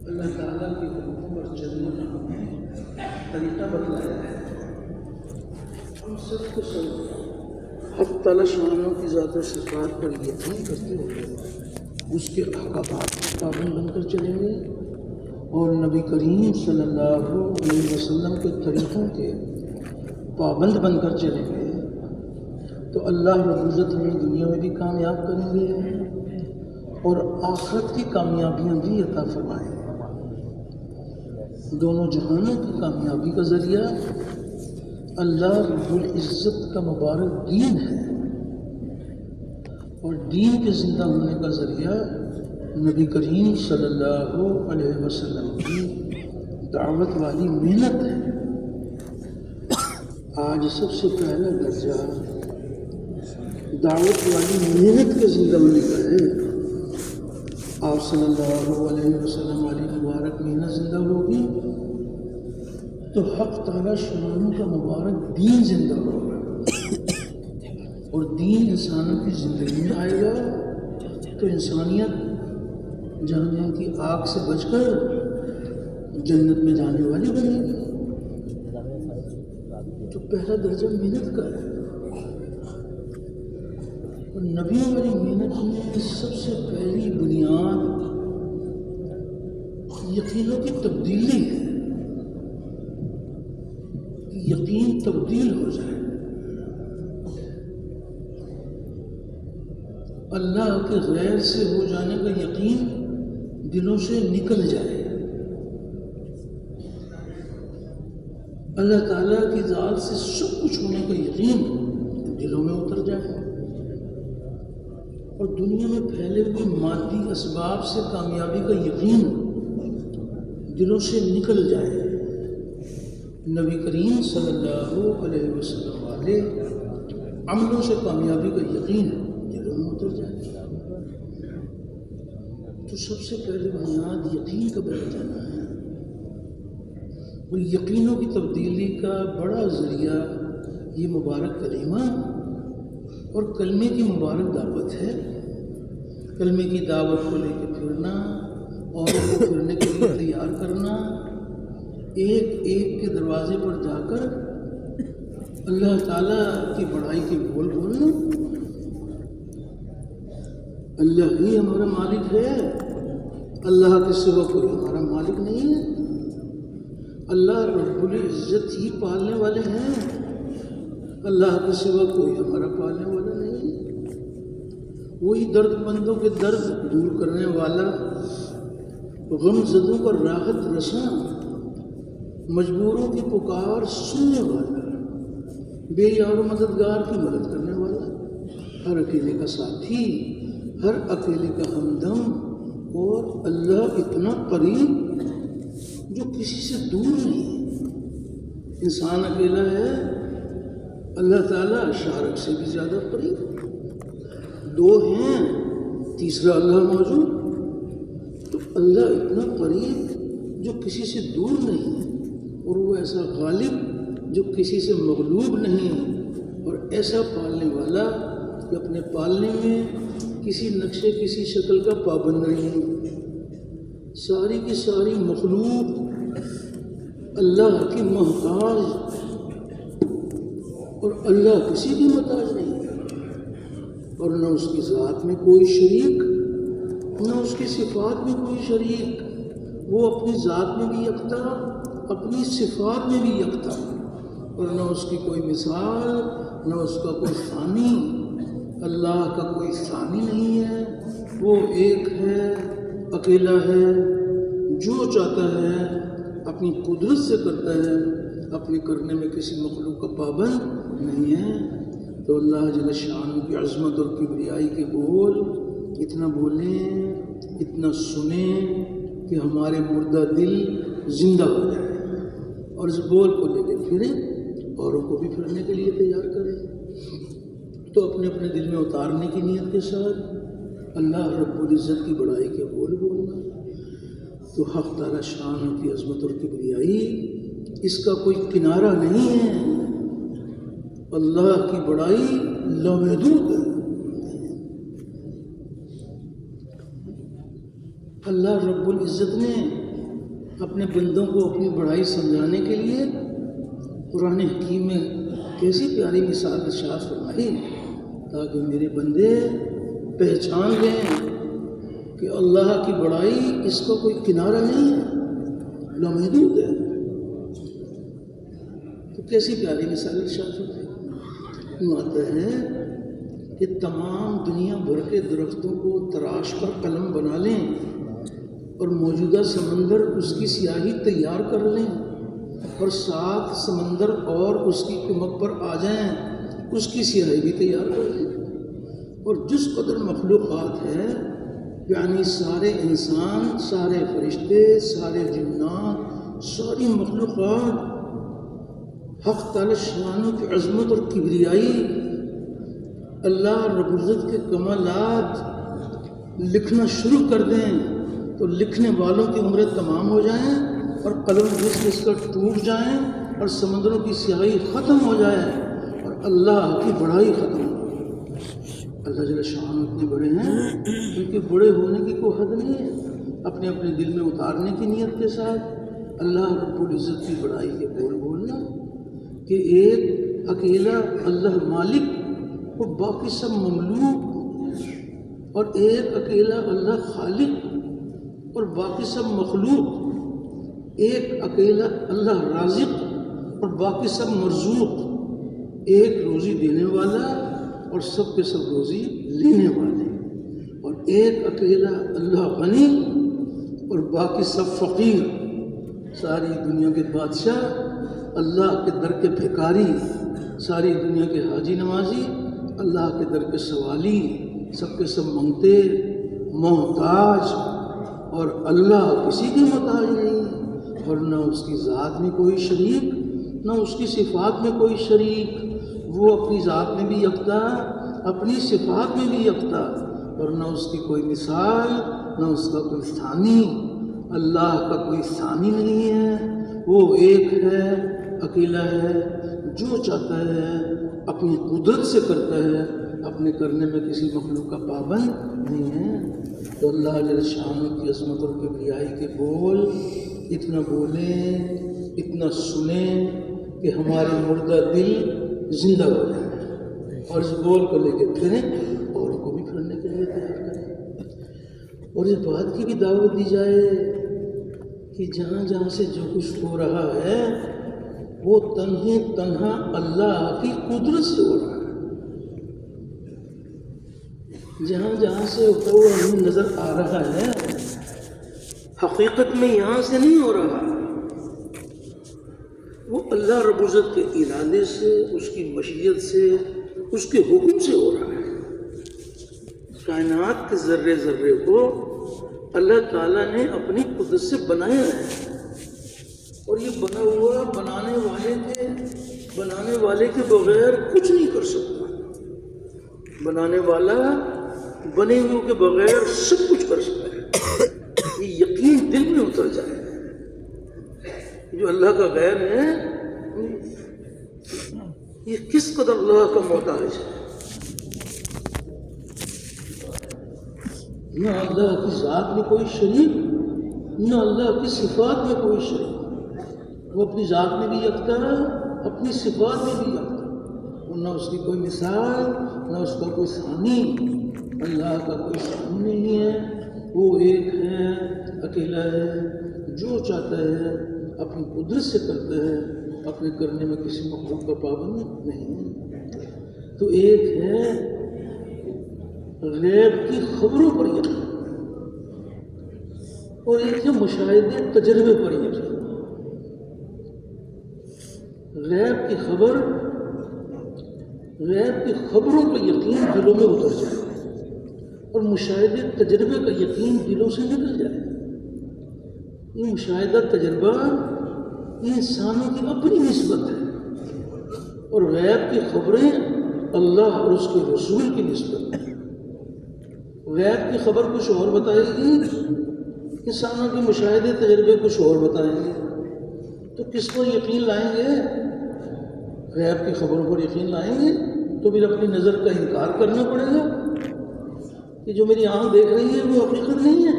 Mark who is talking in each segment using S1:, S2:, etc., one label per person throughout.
S1: اللہ تعالیٰ کے حکم پر چلنے کا ہمیں طریقہ بتلایا ہے. ہم سب کو سب حق تعالیٰ شانوں کی ذات و صفات پر یقین کرتے ہوئے اس کے احکامات پر پابند بن کر چلیں گے اور نبی کریم صلی اللہ علیہ وسلم کے طریقوں کے پابند بن کر چلیں گے تو اللہ رب العزت ہمیں دنیا میں بھی کامیاب کریں گے اور آخرت کی کامیابیاں بھی عطا فرمائیں گے. دونوں جہانوں کی کامیابی کا ذریعہ اللہ رب العزت کا مبارک دین ہے اور دین کے زندہ ہونے کا ذریعہ نبی کریم صلی اللہ علیہ وسلم کی دعوت والی محنت ہے. آج سب سے پہلا درجہ دعوت والی محنت کے زندہ ہونے کا ہے. آپ صلی اللہ علیہ وسلم والی مبارک محنت زندہ ہوگی تو حق تعالیٰ شانوں کا مبارک دین زندہ ہوگا اور دین انسانوں کی زندگی میں آئے گا تو انسانیت جہنم کی آگ سے بچ کر جنت میں جانے والی بنے گی. تو پہلا درجہ محنت کا ہے اور نبیوں والی محنت میں سب سے پہلی بنیاد یقینوں کی تبدیلی ہے. یقین تبدیل ہو جائے, اللہ کے غیر سے ہو جانے کا یقین دلوں سے نکل جائے, اللہ تعالیٰ کی ذات سے سب کچھ ہونے کا یقین دلوں میں اتر جائے اور دنیا میں پھیلے ہوئے مادی اسباب سے کامیابی کا یقین دلوں سے نکل جائے. نبی کریم صلی اللہ علیہ وسلم والے عملوں سے کامیابی کا یقین دلوں میں اتر جائے. تو سب سے پہلے بنیاد یقین کا بدل جانا ہے اور یقینوں کی تبدیلی کا بڑا ذریعہ یہ مبارک کلمہ اور کلمے کی مبارک دعوت ہے. کلمے کی دعوت کو لے کے پھرنا, اوروں کو پھرنے کے لیے تیار کرنا, ایک ایک کے دروازے پر جا کر اللہ تعالیٰ کی بڑائی کے بول بولنا. اللہ ہی ہمارا مالک ہے, اللہ کے سوا کوئی ہمارا مالک نہیں ہے. اللہ رب العزت ہی پالنے والے ہیں, اللہ کے سوا کوئی ہمارا پالنے والا نہیں ہے. وہی درد مندوں کے درد دور کرنے والا, غم زدوں پر راحت رساں, مجبوروں کی پکار سننے والا, بے یار و مددگار کی مدد کرنے والا, ہر اکیلے کا ساتھی, ہر اکیلے کا ہمدم, اور اللہ اتنا قریب جو کسی سے دور نہیں. انسان اکیلا ہے, اللہ تعالیٰ شارک سے بھی زیادہ قریب. دو ہیں, تیسرا اللہ موجود, تو اللہ اتنا قریب جو کسی سے دور نہیں, اور وہ ایسا غالب جو کسی سے مغلوب نہیں, اور ایسا پالنے والا کہ اپنے پالنے میں کسی نقشے کسی شکل کا پابند نہیں. ساری کی ساری مخلوق اللہ کی محتاج اور اللہ کسی کی محتاج نہیں ہے, اور نہ اس کی ذات میں کوئی شریک, نہ اس کی صفات میں کوئی شریک. وہ اپنی ذات میں بھی یکتا, اپنی صفات میں بھی یکتا, اور نہ اس کی کوئی مثال, نہ اس کا کوئی ثانی. اللہ کا کوئی ثانی نہیں ہے, وہ ایک ہے, اکیلا ہے, جو چاہتا ہے اپنی قدرت سے کرتا ہے, اپنے کرنے میں کسی مخلوق کا پابند نہیں ہے. تو اللہ جل شان کی عظمت اور کبریائی کے بول اتنا بولیں, اتنا سنیں کہ ہمارے مردہ دل زندہ ہو جائے, اور اس بول کو لے کے پھریں, اوروں کو بھی پھرنے کے لیے تیار کریں. تو اپنے اپنے دل میں اتارنے کی نیت کے ساتھ اللہ رب العزت کی بڑائی کے بول بولنا، تو حق تعالی شان کی عظمت اور کبریائی اس کا کوئی کنارہ نہیں ہے۔ اللہ کی بڑائی لامحدود ہے۔ اللہ رب العزت نے اپنے بندوں کو اپنی بڑائی سمجھانے کے لیے قرآن حکیم میں کیسی پیاری مثال ارشاد فرمائی، تاکہ میرے بندے پہچان لیں کہ اللہ کی بڑائی اس کا کوئی کنارہ نہیں ہے، لامحدود ہے۔ تو کیسی پیاری مثال ارشاد فرمائی، آتا ہے کہ تمام دنیا بھر کے درختوں کو تراش پر قلم بنا لیں اور موجودہ سمندر اس کی سیاہی تیار کر لیں، اور 7 سمندر اور اس کی کمک پر آ جائیں، اس کی سیاہی بھی تیار کر لیں۔ اور جس قدر مخلوقات ہے، یعنی سارے انسان، سارے فرشتے، سارے جنات، ساری مخلوقات حق تعالی شانوں کی عظمت اور کبریائی، اللہ رب العزت کے کمالات لکھنا شروع کر دیں تو لکھنے والوں کی عمریں تمام ہو جائیں اور قلم گھس کر ٹوٹ جائیں اور سمندروں کی سیاہی ختم ہو جائے اور اللہ کی بڑائی ختم ہو۔ اللہ جل شان اتنے بڑے ہیں، ان کے بڑے ہونے کی کوئی حد نہیں ہے۔ اپنے اپنے دل میں اتارنے کی نیت کے ساتھ اللہ رب العزت کی بڑائی کے بول بولنا کہ ایک اکیلا اللہ مالک اور باقی سب مملوک، اور ایک اکیلا اللہ خالق اور باقی سب مخلوق، ایک اکیلا اللہ رازق اور باقی سب مرزوق، ایک روزی دینے والا اور سب کے سب روزی لینے والے، اور ایک اکیلا اللہ غنی اور باقی سب فقیر، ساری دنیا کے بادشاہ، اللہ کے در کے بھکاری، ساری دنیا کے حاجی نمازی، اللہ کے در کے سوالی، سب کے سب منگتے، محتاج، اور اللہ کسی کے محتاج نہیں، اور نہ اس کی ذات میں کوئی شریک، نہ اس کی صفات میں کوئی شریک، وہ اپنی ذات میں بھی یکتا، اپنی صفات میں بھی یکتا، اور نہ اس کی کوئی مثال، نہ اس کا کوئی ثانی، اللہ کا کوئی ثانی نہیں ہے، وہ ایک ہے، اکیلا ہے، جو چاہتا ہے اپنی قدرت سے کرتا ہے، اپنے کرنے میں کسی مخلوق کا پابند نہیں ہے۔ تو اللہ جل شانہ کی عظمت اور کبریائی کے بول اتنا بولیں، اتنا سنیں کہ ہمارے مردہ دل زندہ ہو جائے، اور اس بول کو لے کے پھریں اور ان کو بھی پھرنے کے لیے تیار کریں، اور اس بات کی بھی دعوت دی جائے کہ جہاں جہاں سے جو کچھ ہو رہا ہے وہ تنہا اللہ کی قدرت سے ہو رہا ہے۔ جہاں جہاں سے ہوتا ہوا ہمیں نظر آ رہا ہے، حقیقت میں یہاں سے نہیں ہو رہا، وہ اللہ رب العزت کے ارادے سے، اس کی مشیت سے، اس کے حکم سے ہو رہا ہے۔ کائنات کے ذرے ذرے کو اللہ تعالیٰ نے اپنی قدرت سے بنایا ہے، اور یہ بنا ہوا بنانے والے کے بغیر کچھ نہیں کر سکتا، بنانے والا بنے ہوئے کے بغیر سب کچھ کر سکتا ہے۔ یہ یقین دل میں اتر جائے، جو اللہ کا غیر ہے یہ کس قدر اللہ کا محتاج ہے۔ نہ اللہ کی ذات میں کوئی شریک، نہ اللہ کی صفات میں کوئی شریک، وہ اپنی ذات میں بھی یکتا ہے، اپنی صفات میں بھی یکتا ہے، اور نہ اس کی کوئی مثال، نہ اس کا کوئی ثانی، اللہ کا کوئی ثانی نہیں ہے، وہ ایک ہے، اکیلا ہے، جو چاہتا ہے اپنی قدرت سے کرتا ہے، اپنے کرنے میں کسی مخلوق کا پابند نہیں۔ تو ایک ہے غیب کی خبروں پر یقین، اور ایک ہے مشاہدے تجربے پر یقین۔ غیب کی خبروں پر یقین دلوں میں اتر جائے، اور مشاہدے تجربے کا یقین دلوں سے نکل جائے۔ یہ مشاہدہ تجربہ یہ انسانوں کی اپنی نسبت ہے، اور غیب کی خبریں اللہ اور اس کے رسول کی نسبت ہے۔ غیب کی خبر کچھ اور بتائے گی، انسانوں کے مشاہدے تجربے کچھ اور بتائیں گے، تو کس پر یقین لائیں گے؟ غیب کی خبروں پر یقین لائیں گے تو پھر اپنی نظر کا انکار کرنا پڑے گا کہ جو میری آنکھ دیکھ رہی ہے وہ حقیقت نہیں ہے،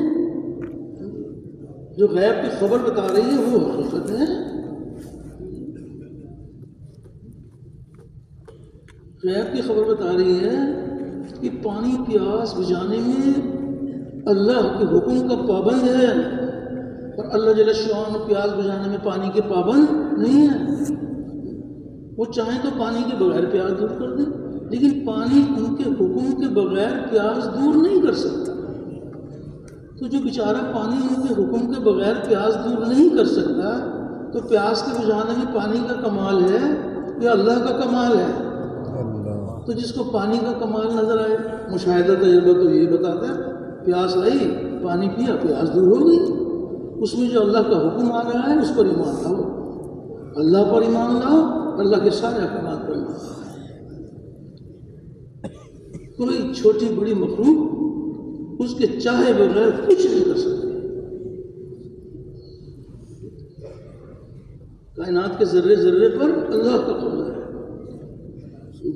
S1: جو غیب کی خبر بتا رہی ہے وہ حقیقت ہے۔ غیب کی خبر بتا رہی ہے کہ پانی پیاس بجھانے میں اللہ کے حکم کا پابند ہے، اور اللہ جل شانہ پیاس بجھانے میں پانی کے پابند نہیں ہے۔ وہ چاہیں تو پانی کے بغیر پیاس دور کر دیں، لیکن پانی ان کے حکم کے بغیر پیاس دور نہیں کر سکتا۔ تو جو بیچارہ پانی ان کے حکم کے بغیر پیاس دور نہیں کر سکتا، تو پیاس کے بجھانے میں پانی کا کمال ہے یا اللہ کا کمال ہے؟ تو جس کو پانی کا کمال نظر آئے، مشاہدہ تجربہ تو یہی بتاتا ہے، پیاس آئی پانی پیا پیاس دور ہو گئی۔ اس میں جو اللہ کا حکم آ رہا ہے اس پر ایمان لاؤ، اللہ پر ایمان لاؤ، اللہ کے سارے احکامات پر ایمان لاؤ۔ کوئی چھوٹی بڑی مخلوق اس کے چاہے بغیر کچھ نہیں کر سکتی۔ کائنات کے ذرے ذرے پر اللہ کا قبضہ ہے۔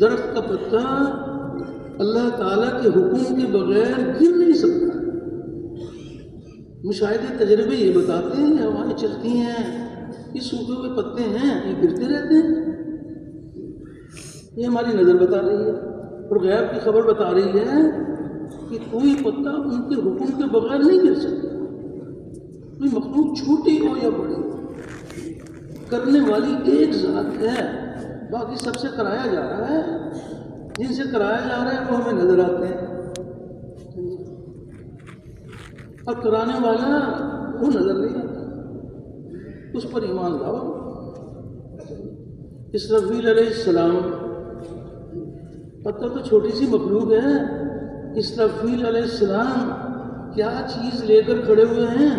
S1: درخت کا پتا اللہ تعالیٰ کے حکم کے بغیر گر نہیں سکتا۔ مشاہدے تجربے یہ بتاتے ہیں، یہ ہوائیں چلتی ہیں، یہ سوکھے ہوئے پتے ہیں، یہ گرتے رہتے ہیں، یہ ہماری نظر بتا رہی ہے۔ اور غیب کی خبر بتا رہی ہے کہ کوئی پتا ان کے حکم کے بغیر نہیں گر سکتا۔ کوئی مخلوق چھوٹی ہو یا بڑی ہو، کرنے والی ایک ذات ہے، باقی سب سے کرایا جا رہا ہے۔ جن سے کرایا جا رہا ہے وہ ہمیں نظر آتے ہیں، اور کرانے والا وہ نظر نہیں آتا۔ اس پر ایمان لاؤ۔ اسرافیل علیہ السلام، پتہ تو چھوٹی سی مخلوق ہے، اسرافیل علیہ السلام کیا چیز لے کر کھڑے ہوئے ہیں؟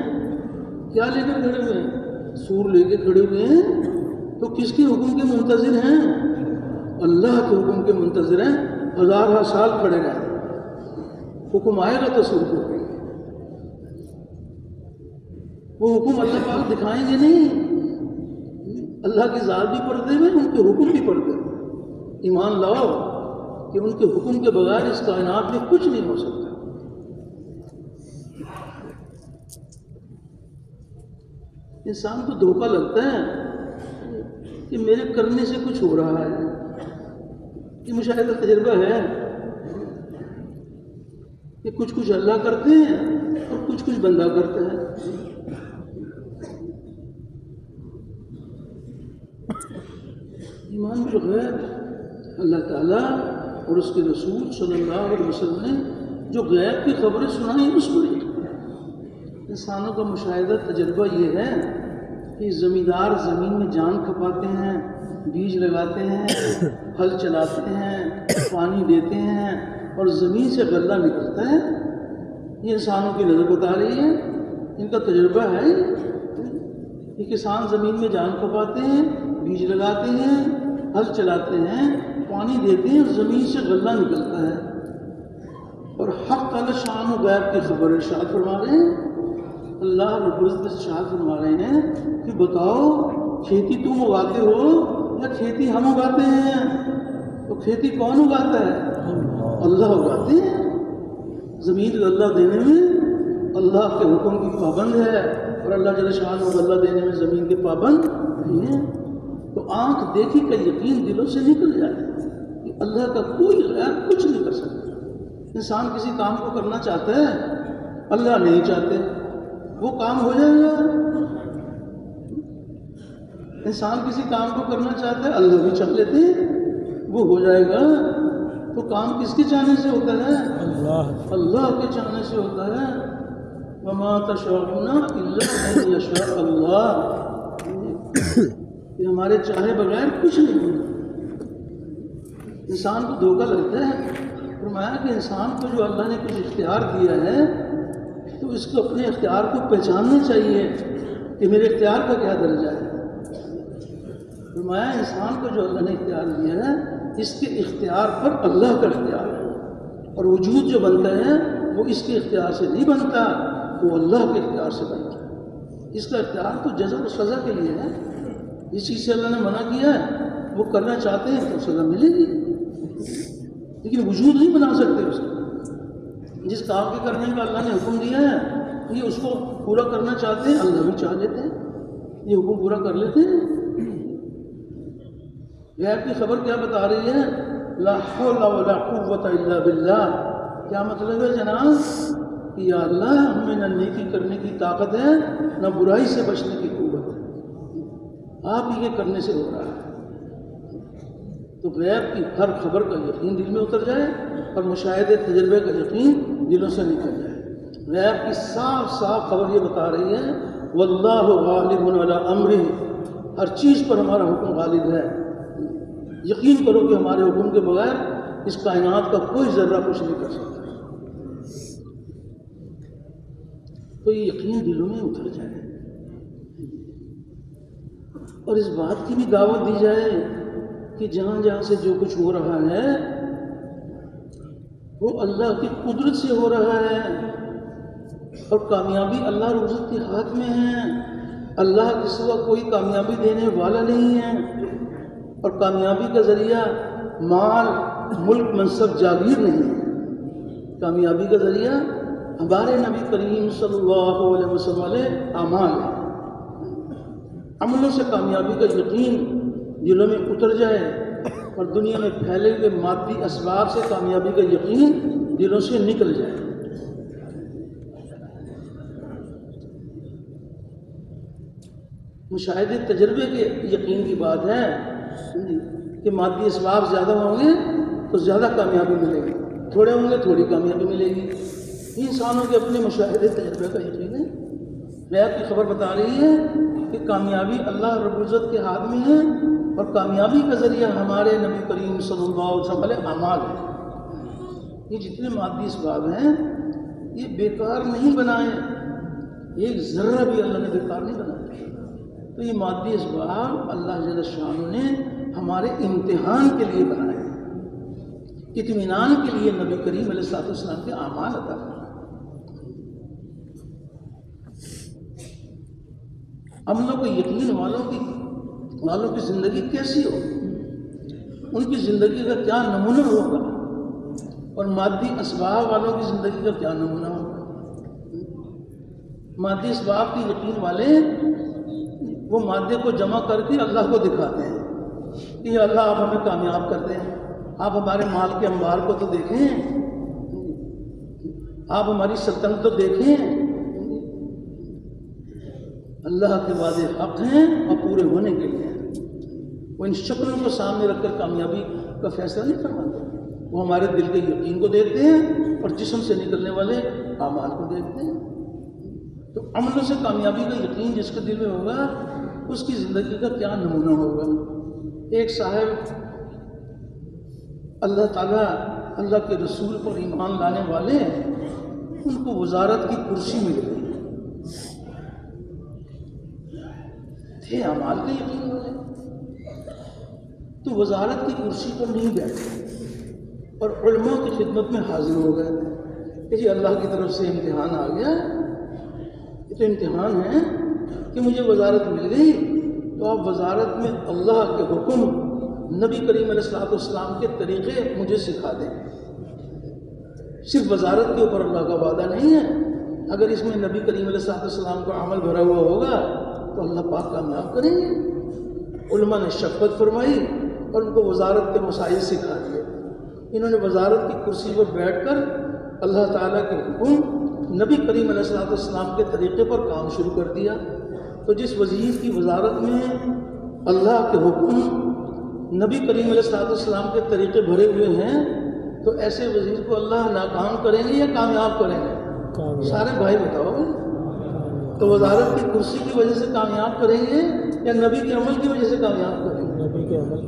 S1: کیا لے کر کھڑے ہوئے ہیں؟ سور لے کے کھڑے ہوئے ہیں۔ تو کس کے حکم کے منتظر ہیں؟ اللہ کے حکم کے منتظر ہیں۔ 1000 سال کھڑے رہیں، حکم آئے گا تو سور کو وہ حکم اللہ پاک دکھائیں گے نہیں۔ اللہ کی ذات بھی پردے میں، ان کے حکم بھی پردے میں۔ ایمان لاؤ کہ ان کے حکم کے بغیر اس کائنات میں کچھ نہیں ہو سکتا۔ انسان کو دھوکہ لگتا ہے کہ میرے کرنے سے کچھ ہو رہا ہے، یہ مشاہدہ تجربہ ہے کہ کچھ اللہ کرتے ہیں اور کچھ بندہ کرتا ہے۔ ایمان بالغیب، اللہ تعالیٰ اور اس کے رسول صلی اللہ علیہ وسلم نے جو غیب کی خبریں سنائیں اس پر ہی۔ انسانوں کا مشاہدہ تجربہ یہ ہے کہ زمیندار زمین میں جان کھپاتے ہیں، بیج لگاتے ہیں، پھل چلاتے ہیں، پانی دیتے ہیں، اور زمین سے غلہ نکلتا ہے۔ یہ انسانوں کی نظر بتا رہی ہے، ان کا تجربہ ہے کہ کسان زمین میں جان کھپاتے ہیں، بیج لگاتے ہیں، پھل چلاتے ہیں، پانی دیتے ہیں، اور زمین سے غلہ نکلتا ہے۔ اور حق تعالی شان و غیب کی خبر ارشاد فرما رہے ہیں، اللہ رب العزت ارشاد فرما رہے ہیں کہ بتاؤ کھیتی تم اگاتے ہو یا کھیتی ہم اگاتے ہیں؟ تو کھیتی کون اگاتا ہے؟ اللہ اگاتے ہیں۔ زمین غلہ دینے میں اللہ کے حکم کی پابند ہے، اور اللہ جل شانہ غلہ دینے میں زمین کے پابند نہیں ہے۔ تو آنکھ دیکھی کا یقین دلوں سے نکل جائے کہ اللہ کا کوئی غیر کچھ نہیں کر سکتا۔ انسان کسی کام کو کرنا چاہتا ہے، اللہ نہیں چاہتے، وہ کام ہو جائے گا۔ انسان کسی کام کو کرنا چاہتا ہے، اللہ بھی چاہ لیتے ہیں، وہ ہو جائے گا۔ تو کام کس کے چاہنے سے ہوتا ہے؟ اللہ کے چاہنے سے ہوتا ہے۔ وما تشاءون الا ان یشاء اللہ، کہ ہمارے چاہے بغیر کچھ نہیں ہوتا۔ انسان کو دھوکہ لگتا ہے۔ فرمایا کہ انسان کو جو اللہ نے کچھ اختیار دیا ہے تو اس کو اپنے اختیار کو پہچاننا چاہیے کہ میرے اختیار کا کیا درجہ ہے۔ فرمایا انسان کو جو اللہ نے اختیار دیا ہے اس کے اختیار پر اللہ کا اختیار ہے، اور وجود جو بنتا ہے وہ اس کے اختیار سے نہیں بنتا، وہ اللہ کے اختیار سے بنتا ہے۔ اس کا اختیار تو جزا و سزا کے لیے ہے۔ جس چیز سے اللہ نے منع کیا ہے وہ کرنا چاہتے ہیں تو سزا ملے گی، لیکن وجود نہیں بنا سکتے اس کا۔ جس کام کے کرنے کا اللہ نے حکم دیا ہے یہ اس کو پورا کرنا چاہتے ہیں، اللہ بھی چاہ لیتے ہیں، یہ حکم پورا کر لیتے ہیں۔ غیب کی خبر کیا بتا رہی ہے؟ لا حول ولا قوت الا باللہ۔ کیا مطلب ہے جناب کہ یا اللہ ہمیں نہ نیکی کرنے کی طاقت ہے نہ برائی سے بچنے کی قوت ہے، آپ ہی کے کرنے سے ہو رہا ہے۔ تو غیب کی ہر خبر کا یقین دل میں اتر جائے اور مشاہدے تجربے کا یقین دلوں سے نکل جائے۔ غیب کی صاف صاف خبر یہ بتا رہی ہے واللہ غالب علی امرہ، ہر چیز پر ہمارا حکم غالب ہے۔ یقین کرو کہ ہمارے حکم کے بغیر اس کائنات کا کوئی ذرہ کچھ نہیں کر سکتا۔ تو یہ یقین دلوں میں اتر جائے اور اس بات کی بھی دعوت دی جائے کہ جہاں جہاں سے جو کچھ ہو رہا ہے وہ اللہ کی قدرت سے ہو رہا ہے، اور کامیابی اللہ اور عزت کے ہاتھ میں ہے۔ اللہ کے سوا کوئی کامیابی دینے والا نہیں ہے، اور کامیابی کا ذریعہ مال، ملک، منصب، جاگیر نہیں ہے۔ کامیابی کا ذریعہ ہمارے نبی کریم صلی اللہ علیہ وسلم علیہ اعمال ہے۔ عملوں سے کامیابی کا یقین دلوں میں اتر جائے اور دنیا میں پھیلے ہوئے مادی اسباب سے کامیابی کا یقین دلوں سے نکل جائے۔ مشاہدے تجربے کے یقین کی بات ہے کہ مادی اسباب زیادہ ہوں گے تو زیادہ کامیابی ملے گی، تھوڑے ہوں گے تھوڑی کامیابی ملے گی۔ انسانوں کے اپنے مشاہدے تجربے کا یقین ہے۔ غیب کی خبر بتا رہی ہے کہ کامیابی اللہ رب العزت کے ہاتھ میں ہے، اور کامیابی کا ذریعہ ہمارے نبی کریم صلی اللہ علیہ وسلم علیہ اعمال ہے۔ یہ جتنے مادی اسباب ہیں یہ بیکار نہیں بنائے، ایک ذرہ بھی اللہ نے بیکار نہیں بنایا۔ تو یہ مادی اسباب اللہ جل شانہ نے ہمارے امتحان کے لیے بنائے، اطمینان کے لیے نبی کریم علیہ السلام کے اعمال عطا فرمائے۔ عملوں کو یقین والوں کی زندگی کیسی ہو، ان کی زندگی کا کیا نمونہ ہوگا، اور مادی اسباب والوں کی زندگی کا کیا نمونہ ہوگا۔ مادی اسباب کی یقین والے وہ مادے کو جمع کر کے اللہ کو دکھاتے ہیں کہ اللہ آپ ہمیں کامیاب کرتے ہیں، آپ ہمارے مال کے انبار کو تو دیکھیں، آپ ہماری سلطنت تو دیکھیں۔ اللہ کے وعدے حق ہیں اور پورے ہونے کے لیے ہیں۔ وہ ان شکلوں کو سامنے رکھ کر کامیابی کا فیصلہ نہیں فرماتے، وہ ہمارے دل کے یقین کو دیکھتے ہیں اور جسم سے نکلنے والے اعمال کو دیکھتے ہیں۔ تو عملوں سے کامیابی کا یقین جس کے دل میں ہوگا اس کی زندگی کا کیا نمونہ ہوگا۔ ایک صاحب اللہ تعالیٰ، اللہ کے رسول پر ایمان لانے والے، ان کو وزارت کی کرسی مل گئی تھے، اعمال کے یقین والے، تو وزارت کی کرسی پر نہیں بیٹھے اور علماء کی خدمت میں حاضر ہو گئے کہ جی اللہ کی طرف سے امتحان آ گیا، یہ تو امتحان ہے کہ مجھے وزارت مل گئی، تو آپ وزارت میں اللہ کے حکم، نبی کریم علیہ السلام کے طریقے مجھے سکھا دیں۔ صرف وزارت کے اوپر اللہ کا وعدہ نہیں ہے، اگر اس میں نبی کریم علیہ السلام کا عمل بھرا ہوا ہوگا تو اللہ پاک کامیاب کریں گے۔ علماء نے شفقت فرمائی اور ان کو وزارت کے مسائل سکھا دیے۔ انہوں نے وزارت کی کرسی پر بیٹھ کر اللہ تعالیٰ کے حکم، نبی کریم علیہ السلام کے طریقے پر کام شروع کر دیا۔ تو جس وزیر کی وزارت میں اللہ کے حکم، نبی کریم علیہ السلام کے طریقے بھرے ہوئے ہیں، تو ایسے وزیر کو اللہ ناکام کریں گے یا کامیاب کریں گے؟ سارے بھائی بتاؤ، تو وزارت کی کرسی کی وجہ سے کامیاب کریں گے یا نبی کے عمل کی وجہ سے کامیاب کریں گے؟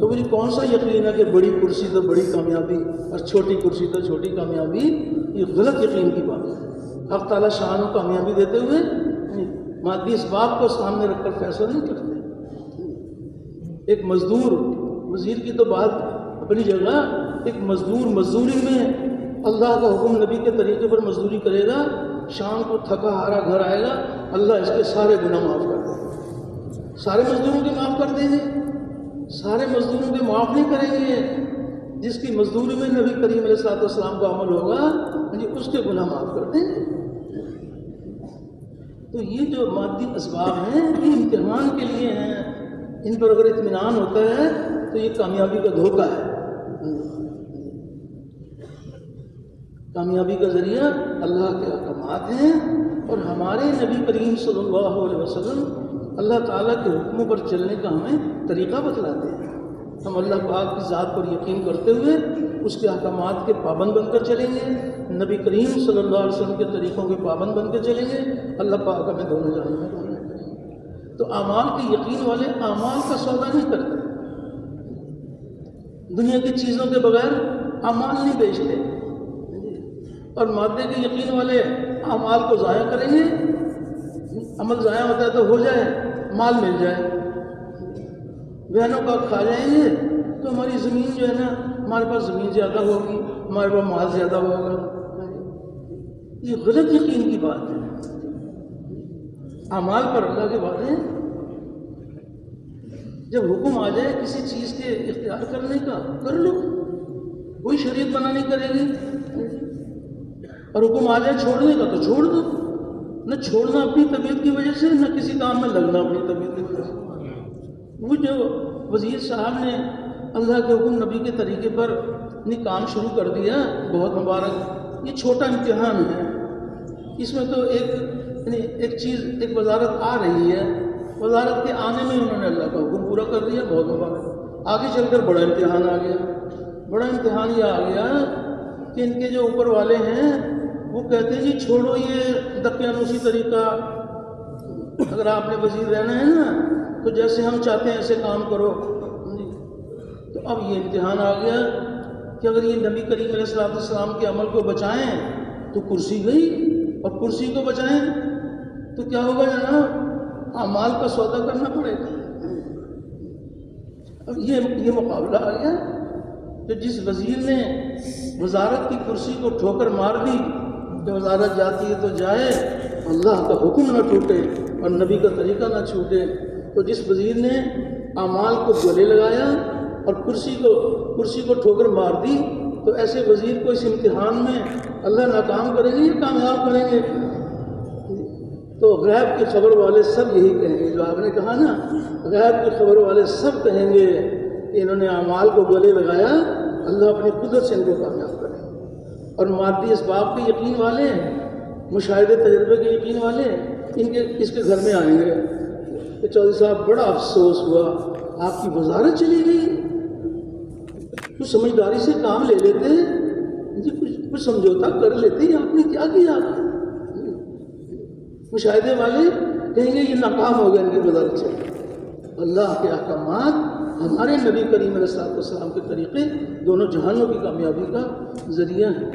S1: تو مجھے کون سا یقین ہے کہ بڑی کرسی تو بڑی کامیابی اور چھوٹی کرسی تو چھوٹی کامیابی؟ یہ غلط یقین کی بات ہے۔ حق تعالیٰ شان و کامیابی دیتے ہوئے مادی اسباب کو سامنے رکھ کر فیصلہ نہیں کرتے۔ ایک مزدور، وزیر کی تو بات اپنی جگہ، ایک مزدور مزدوری میں اللہ کا حکم نبی کے طریقے پر مزدوری کرے گا، شام کو تھکا ہارا گھر آئے گا، اللہ اس کے سارے گناہ معاف کر دیں گے، سارے مزدوروں کے معاف کر دیں گے، سارے مزدوروں کے معاف نہیں کریں گے، جس کی مزدوری میں نبی کریم علیہ الصلوۃ والسلام کا عمل ہوگا اس کے گناہ معاف کر دیں گے۔ تو یہ جو مادی اسباب ہیں یہ امتحان کے لیے ہیں، ان پر اگر اطمینان ہوتا ہے تو یہ کامیابی کا دھوکہ ہے۔ کامیابی کا ذریعہ اللہ کے احکامات ہیں، اور ہمارے نبی کریم صلی اللہ علیہ وسلم اللہ تعالیٰ کے حکموں پر چلنے کا ہمیں طریقہ بتلاتے ہیں۔ ہم اللہ پاک کی ذات پر یقین کرتے ہوئے اس کے احکامات کے پابند بن کر چلیں گے، نبی کریم صلی اللہ علیہ وسلم کے طریقوں کے پابند بن کے چلیں گے، اللہ پاک ہمیں دونوں جہان میں کامیاب کریں گے۔ تو اعمال کے یقین والے اعمال کا سودا نہیں کرتے، دنیا کی چیزوں کے بغیر اعمال نہیں بیچتے، اور مادے کے یقین والے اعمال کو ضائع کریں گے، عمل ضائع ہوتا ہے تو ہو جائے، مال مل جائے، بہنوں کا کھا جائیں گے تو ہماری زمین جو ہے نا، ہمارے پاس زمین زیادہ ہوگی، ہمارے پاس مال زیادہ ہوگا۔ یہ غلط یقین کی بات ہے۔ اعمال پر اللہ کے وعدے، جب حکم آ جائے کسی چیز کے اختیار کرنے کا کر لو، کوئی شریعت منع نہیں کرے گی، اور حکم آ جائے چھوڑنے کا تو چھوڑ دو، نہ چھوڑنا اپنی طبیعت کی وجہ سے، نہ کسی کام میں لگنا اپنی طبیعت کی وجہ سے۔ وہ جو وزیر صاحب نے اللہ کے حکم نبی کے طریقے پر کام شروع کر دیا، بہت مبارک، یہ چھوٹا امتحان ہے، اس میں تو ایک چیز، ایک وزارت آ رہی ہے، وزارت کے آنے میں انہوں نے اللہ کا حکم پورا کر دیا، بہت مبارک۔ آگے چل کر بڑا امتحان آ گیا، بڑا امتحان یہ آ گیا کہ ان کے جو اوپر والے ہیں وہ کہتے ہیں جی چھوڑو یہ دقیانوسی طریقہ، اگر آپ نے وزیر رہنا ہے نا تو جیسے ہم چاہتے ہیں ایسے کام کرو۔ تو اب یہ امتحان آ گیا کہ اگر یہ نبی کریم علیہ الصلوۃ والسلام کے عمل کو بچائیں تو کرسی گئی، اور کرسی کو بچائیں تو کیا ہوگا جناب؟ اعمال کا سودا کرنا پڑے گا۔ اب یہ مقابلہ آ گیا کہ جس وزیر نے وزارت کی کرسی کو ٹھوکر مار دی کہ وزارت جاتی ہے تو جائے، اللہ کا حکم نہ ٹوٹے اور نبی کا طریقہ نہ چھوٹے، تو جس وزیر نے اعمال کو گلے لگایا اور کرسی کو ٹھوکر مار دی، تو ایسے وزیر کو اس امتحان میں اللہ ناکام کریں گے یا کامیاب کریں گے؟ تو غیب کی خبر والے سب یہی کہیں گے، جو آپ نے کہا نا، غیب کی خبر والے سب کہیں گے کہ انہوں نے اعمال کو گلے لگایا، اللہ اپنی قدرت سے ان کو کامیاب کرے۔ اور مادی اسباب کے یقین والے، مشاہدے تجربے کے یقین والے اس کے گھر میں آئیں گے کہ چودھری صاحب بڑا افسوس ہوا، آپ کی وزارت چلی گئی، کچھ سمجھداری سے کام لے لیتے جی، کچھ سمجھوتا کر لیتے، آپ نے کیا کیا؟ مشاہدے والے کہیں گے یہ ناکام ہو گیا ان کی وزارت سے۔ اللہ کے احکامات، ہمارے نبی کریم علیہ السلام کے طریقے دونوں جہانوں کی کامیابی کا ذریعہ ہیں۔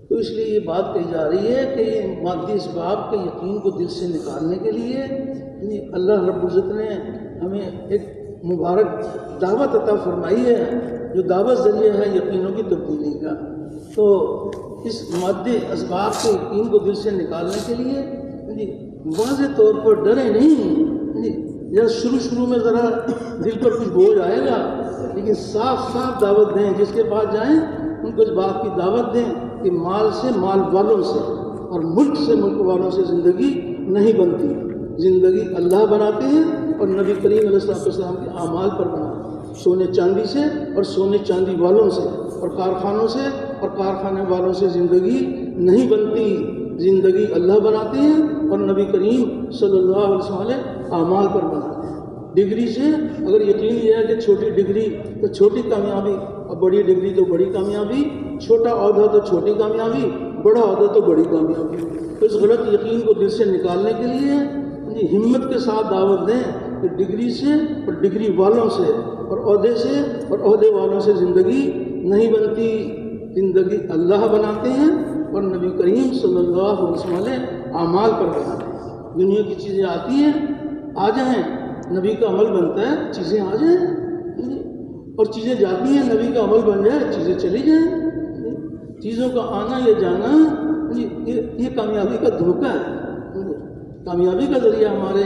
S1: تو اس لیے یہ بات کہی جا رہی ہے کہ یہ مادی اسباب کے یقین کو دل سے نکالنے کے لیے اللہ رب العزت نے ہمیں ایک مبارک دعوت عطا فرمائی ہے، جو دعوت ذریعہ ہے یقینوں کی تبدیلی کا۔ تو اس مادی اسباب کے یقین کو دل سے نکالنے کے لیے واضح طور پر ڈرے نہیں، یا شروع میں ذرا دل پر کچھ بوجھ آئے گا، لیکن صاف دعوت دیں، جس کے پاس جائیں ان کو اس بات کی دعوت دیں کہ مال سے مال والوں سے اور ملک سے ملک والوں سے زندگی نہیں بنتی، زندگی اللہ بناتے ہیں اور نبی کریم علیہ السلام کے اعمال پر بناتے ہیں، سونے چاندی سے اور سونے چاندی والوں سے اور کارخانوں سے اور کارخانے والوں سے زندگی نہیں بنتی، زندگی اللہ بناتے ہیں اور نبی کریم صلی اللہ علیہ وسلم اعمال پر بناتے ہیں۔ ڈگری سے اگر یقین یہ ہے کہ چھوٹی ڈگری تو چھوٹی کامیابی اور بڑی ڈگری تو بڑی کامیابی، چھوٹا عہدہ تو چھوٹی کامیابی، بڑا عہدہ تو بڑی کامیابی، تو اس غلط یقین کو دل سے نکالنے کے لیے ہمت کے ساتھ دعوت دیں کہ ڈگری سے اور ڈگری والوں سے اور عہدے سے اور عہدے والوں سے زندگی نہیں بنتی، زندگی اللہ بناتے ہیں اور نبی کریم صلی اللہ علیہ وسلم اعمال پر بناتے ہیں۔ دنیا کی چیزیں آتی ہیں، آ جائیں، نبی کا عمل بنتا ہے، چیزیں آ جائیں، اور چیزیں جاتی ہیں، نبی کا عمل بن جائے، چیزیں چلی جائیں۔ چیزوں کا آنا یا جانا یہ کامیابی کا دھوکہ ہے، کامیابی کا ذریعہ ہمارے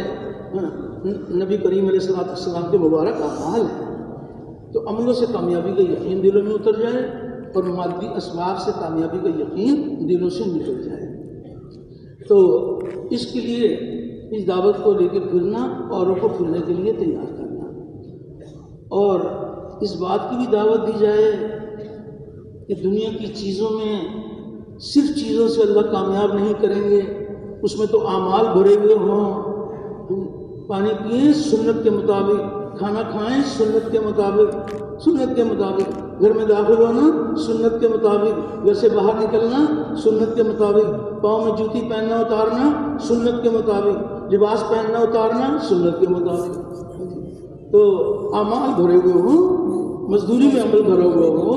S1: نبی کریم علیہ السلام کے مبارک اعمال ہے۔ تو عملوں سے کامیابی کا یقین دلوں میں اتر جائے اور مادی اسباب سے کامیابی کا یقین دلوں سے نکل جائے۔ تو اس کے لیے اس دعوت کو لے کے پھرنا، اوروں کو پھرنے کے لیے تیار کرنا، اور اس بات کی بھی دعوت دی جائے کہ دنیا کی چیزوں میں صرف چیزوں سے اللہ کامیاب نہیں کریں گے، اس میں تو اعمال بھرے ہوئے ہوں۔ پانی پئیں سنت کے مطابق، کھانا کھائیں سنت کے مطابق، سنت کے مطابق، گھر میں داخل ہونا سنت کے مطابق، گھر سے باہر نکلنا سنت کے مطابق، پاؤں میں جوتی پہننا اتارنا سنت کے مطابق، لباس پہننا اتارنا سنت کے مطابق۔ تو اعمال بھرے ہوئے ہوں، مزدوری میں عمل بھرا ہوا ہو،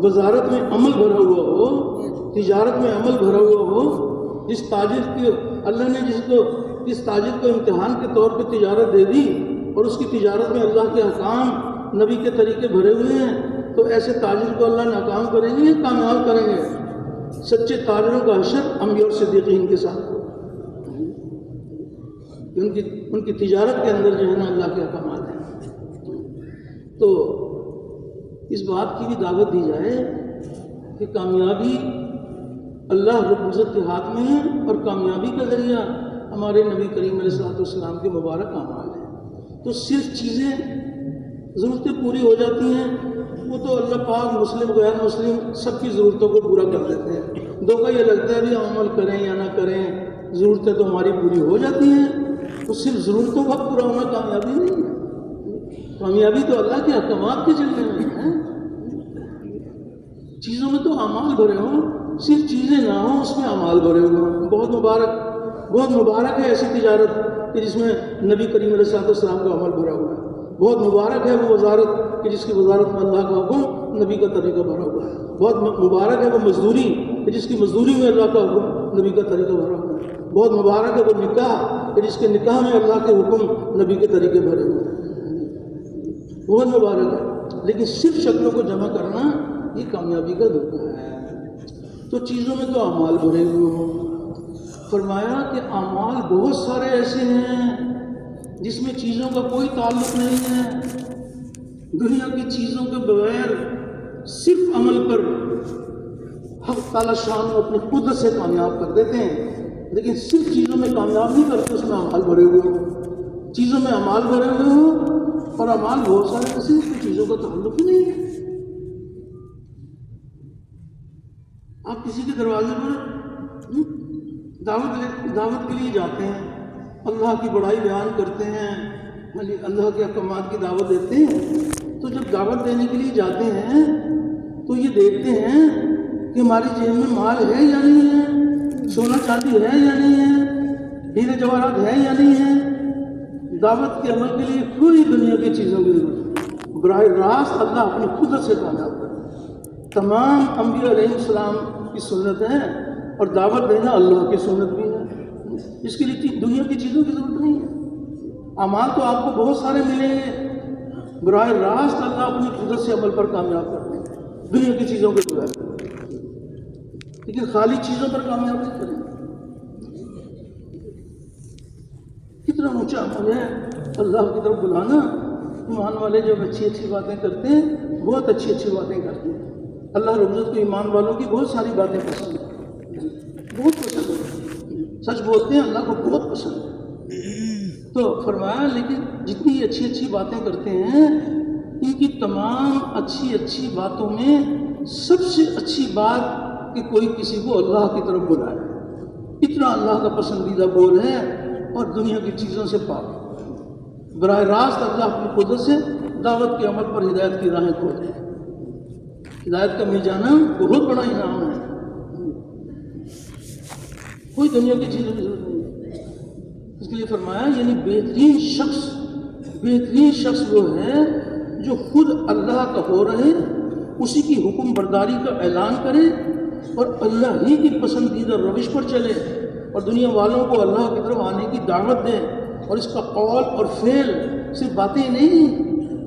S1: وزارت میں عمل بھرا ہوا ہو، تجارت میں عمل بھرا ہوا ہو۔ جس تاجر کے اللہ نے جس تاجر کو امتحان کے طور پہ تجارت دے دی اور اس کی تجارت میں اللہ کے احکام نبی کے طریقے بھرے ہوئے ہیں، تو ایسے تاجر کو اللہ ناکام کریں گے یا کامیاب کریں گے؟ سچے تاجروں کا حشر انبیاء اور صدیقین کے ساتھ ہو، ان کی تجارت کے اندر جو ہے نا اللہ کے احکامات ہیں۔ تو اس بات کی بھی دعوت دی جائے کہ کامیابی اللہ رب العزت کے ہاتھ میں ہے، اور کامیابی کا ذریعہ ہمارے نبی کریم علیہ السلام کے مبارک اعمال ہیں۔ تو صرف چیزیں ضرورتیں پوری ہو جاتی ہیں، وہ تو اللہ پاک مسلم غیر مسلم سب کی ضرورتوں کو پورا کر دیتے ہیں۔ دھوکہ یہ لگتا ہے بھی عمل کریں یا نہ کریں، ضرورتیں تو ہماری پوری ہو جاتی ہیں۔ تو صرف ضرورتوں کا پورا ہونا کامیابی نہیں ہے، کامیابی تو اللہ کے احکامات کے چلنے میں ہے۔ چیزوں میں تو اعمال بھرے ہوں، صرف چیزیں نہ ہوں اس میں اعمال بھرے ہوئے ہوں۔ بہت مبارک ہے ایسی تجارت کہ جس میں نبی کریم علیہ السلام کا عمل بھرا ہوا ہے۔ بہت مبارک ہے وہ وزارت کہ جس کی وزارت میں اللہ کا حکم نبی کا طریقہ بھرا ہوا ہے۔ بہت مبارک ہے وہ مزدوری کہ جس کی مزدوری میں اللہ کا حکم نبی کا طریقہ بھرا ہوا ہے۔ بہت مبارک ہے وہ نکاح کہ جس کے نکاح میں اللہ کے حکم نبی کے طریقے بھرے ہوئے ہیں۔ بہت مبارک ہے، لیکن صرف شکلوں کو جمع کرنا یہ کامیابی کا دھوکہ ہے۔ تو چیزوں میں تو اعمال بھرے ہوئے ہوں۔ فرمایا کہ اعمال بہت سارے ایسے ہیں جس میں چیزوں کا کوئی تعلق نہیں ہے۔ دنیا کی چیزوں کے بغیر صرف عمل پر حق تعالیٰ شان کو اپنی قدرت سے کامیاب کر دیتے ہیں، لیکن صرف چیزوں میں کامیاب نہیں کرتے، اس میں اعمال بھرے ہوئے ہوں۔ چیزوں میں اعمال بھرے ہوئے ہوں، اور اعمال بہت سارے ایسے ہیں چیزوں کا تعلق ہی نہیں ہے۔ آپ کسی کے دروازے پر دعوت کے لیے جاتے ہیں، اللہ کی بڑائی بیان کرتے ہیں، اللہ کے احکامات کی دعوت دیتے ہیں، تو جب دعوت دینے کے لیے جاتے ہیں تو یہ دیکھتے ہیں کہ ہماری جیب میں مال ہے یا نہیں ہے، سونا چاندی ہے یا نہیں ہے، ہیرے جواہرات ہے یا نہیں ہے۔ دعوت کے عمل کے لیے پوری دنیا کی چیزوں کی ضرورت ہے۔ براہ راست اللہ اپنی قدرت سے کامیاب کرتا ہے۔ تمام انبیاء علیہ السلام کی سنت ہے، اور دعوت دینا اللہ کی سنت بھی ہے۔ اس کے لیے دنیا کی چیزوں کی ضرورت نہیں ہے۔ اعمال تو آپ کو بہت سارے ملیں گے، براہ راست اللہ اپنی قدرت سے عمل پر کامیاب کرتے ہیں، دنیا کی چیزوں کے بغیر، لیکن خالی چیزوں پر کامیاب نہیں کریں۔ کتنا اونچا عمل ہے اللہ کی طرف بلانا۔ ایمان والے جب اچھی اچھی باتیں کرتے ہیں، بہت اچھی اچھی باتیں کرتے ہیں، اللہ رب العزت کو ایمان والوں کی بہت ساری باتیں پسند ہیں، بہت پسند ہے، سچ بولتے ہیں اللہ کو بہت پسند ہے۔ تو فرمایا لیکن جتنی اچھی اچھی باتیں کرتے ہیں، ان کی تمام اچھی اچھی باتوں میں سب سے اچھی بات کہ کوئی کسی کو اللہ کی طرف بلائے، اتنا اللہ کا پسندیدہ بول ہے، اور دنیا کی چیزوں سے پاک۔ براہ راست اللہ اپنی قدرت سے دعوت کے عمل پر ہدایت کی راہیں کھولتے ہیں۔ ہدایت کا مل جانا بہت بڑا انعام ہے، کوئی دنیا کی چیزوں کی ضرورت نہیں ہے۔ اس کے لیے فرمایا یعنی بہترین شخص وہ ہے جو خود اللہ کا ہو رہے، اسی کی حکم برداری کا اعلان کرے، اور اللہ ہی کی پسندیدہ روش پر چلے، اور دنیا والوں کو اللہ کی طرف آنے کی دعوت دے، اور اس کا قول اور فعل صرف باتیں نہیں،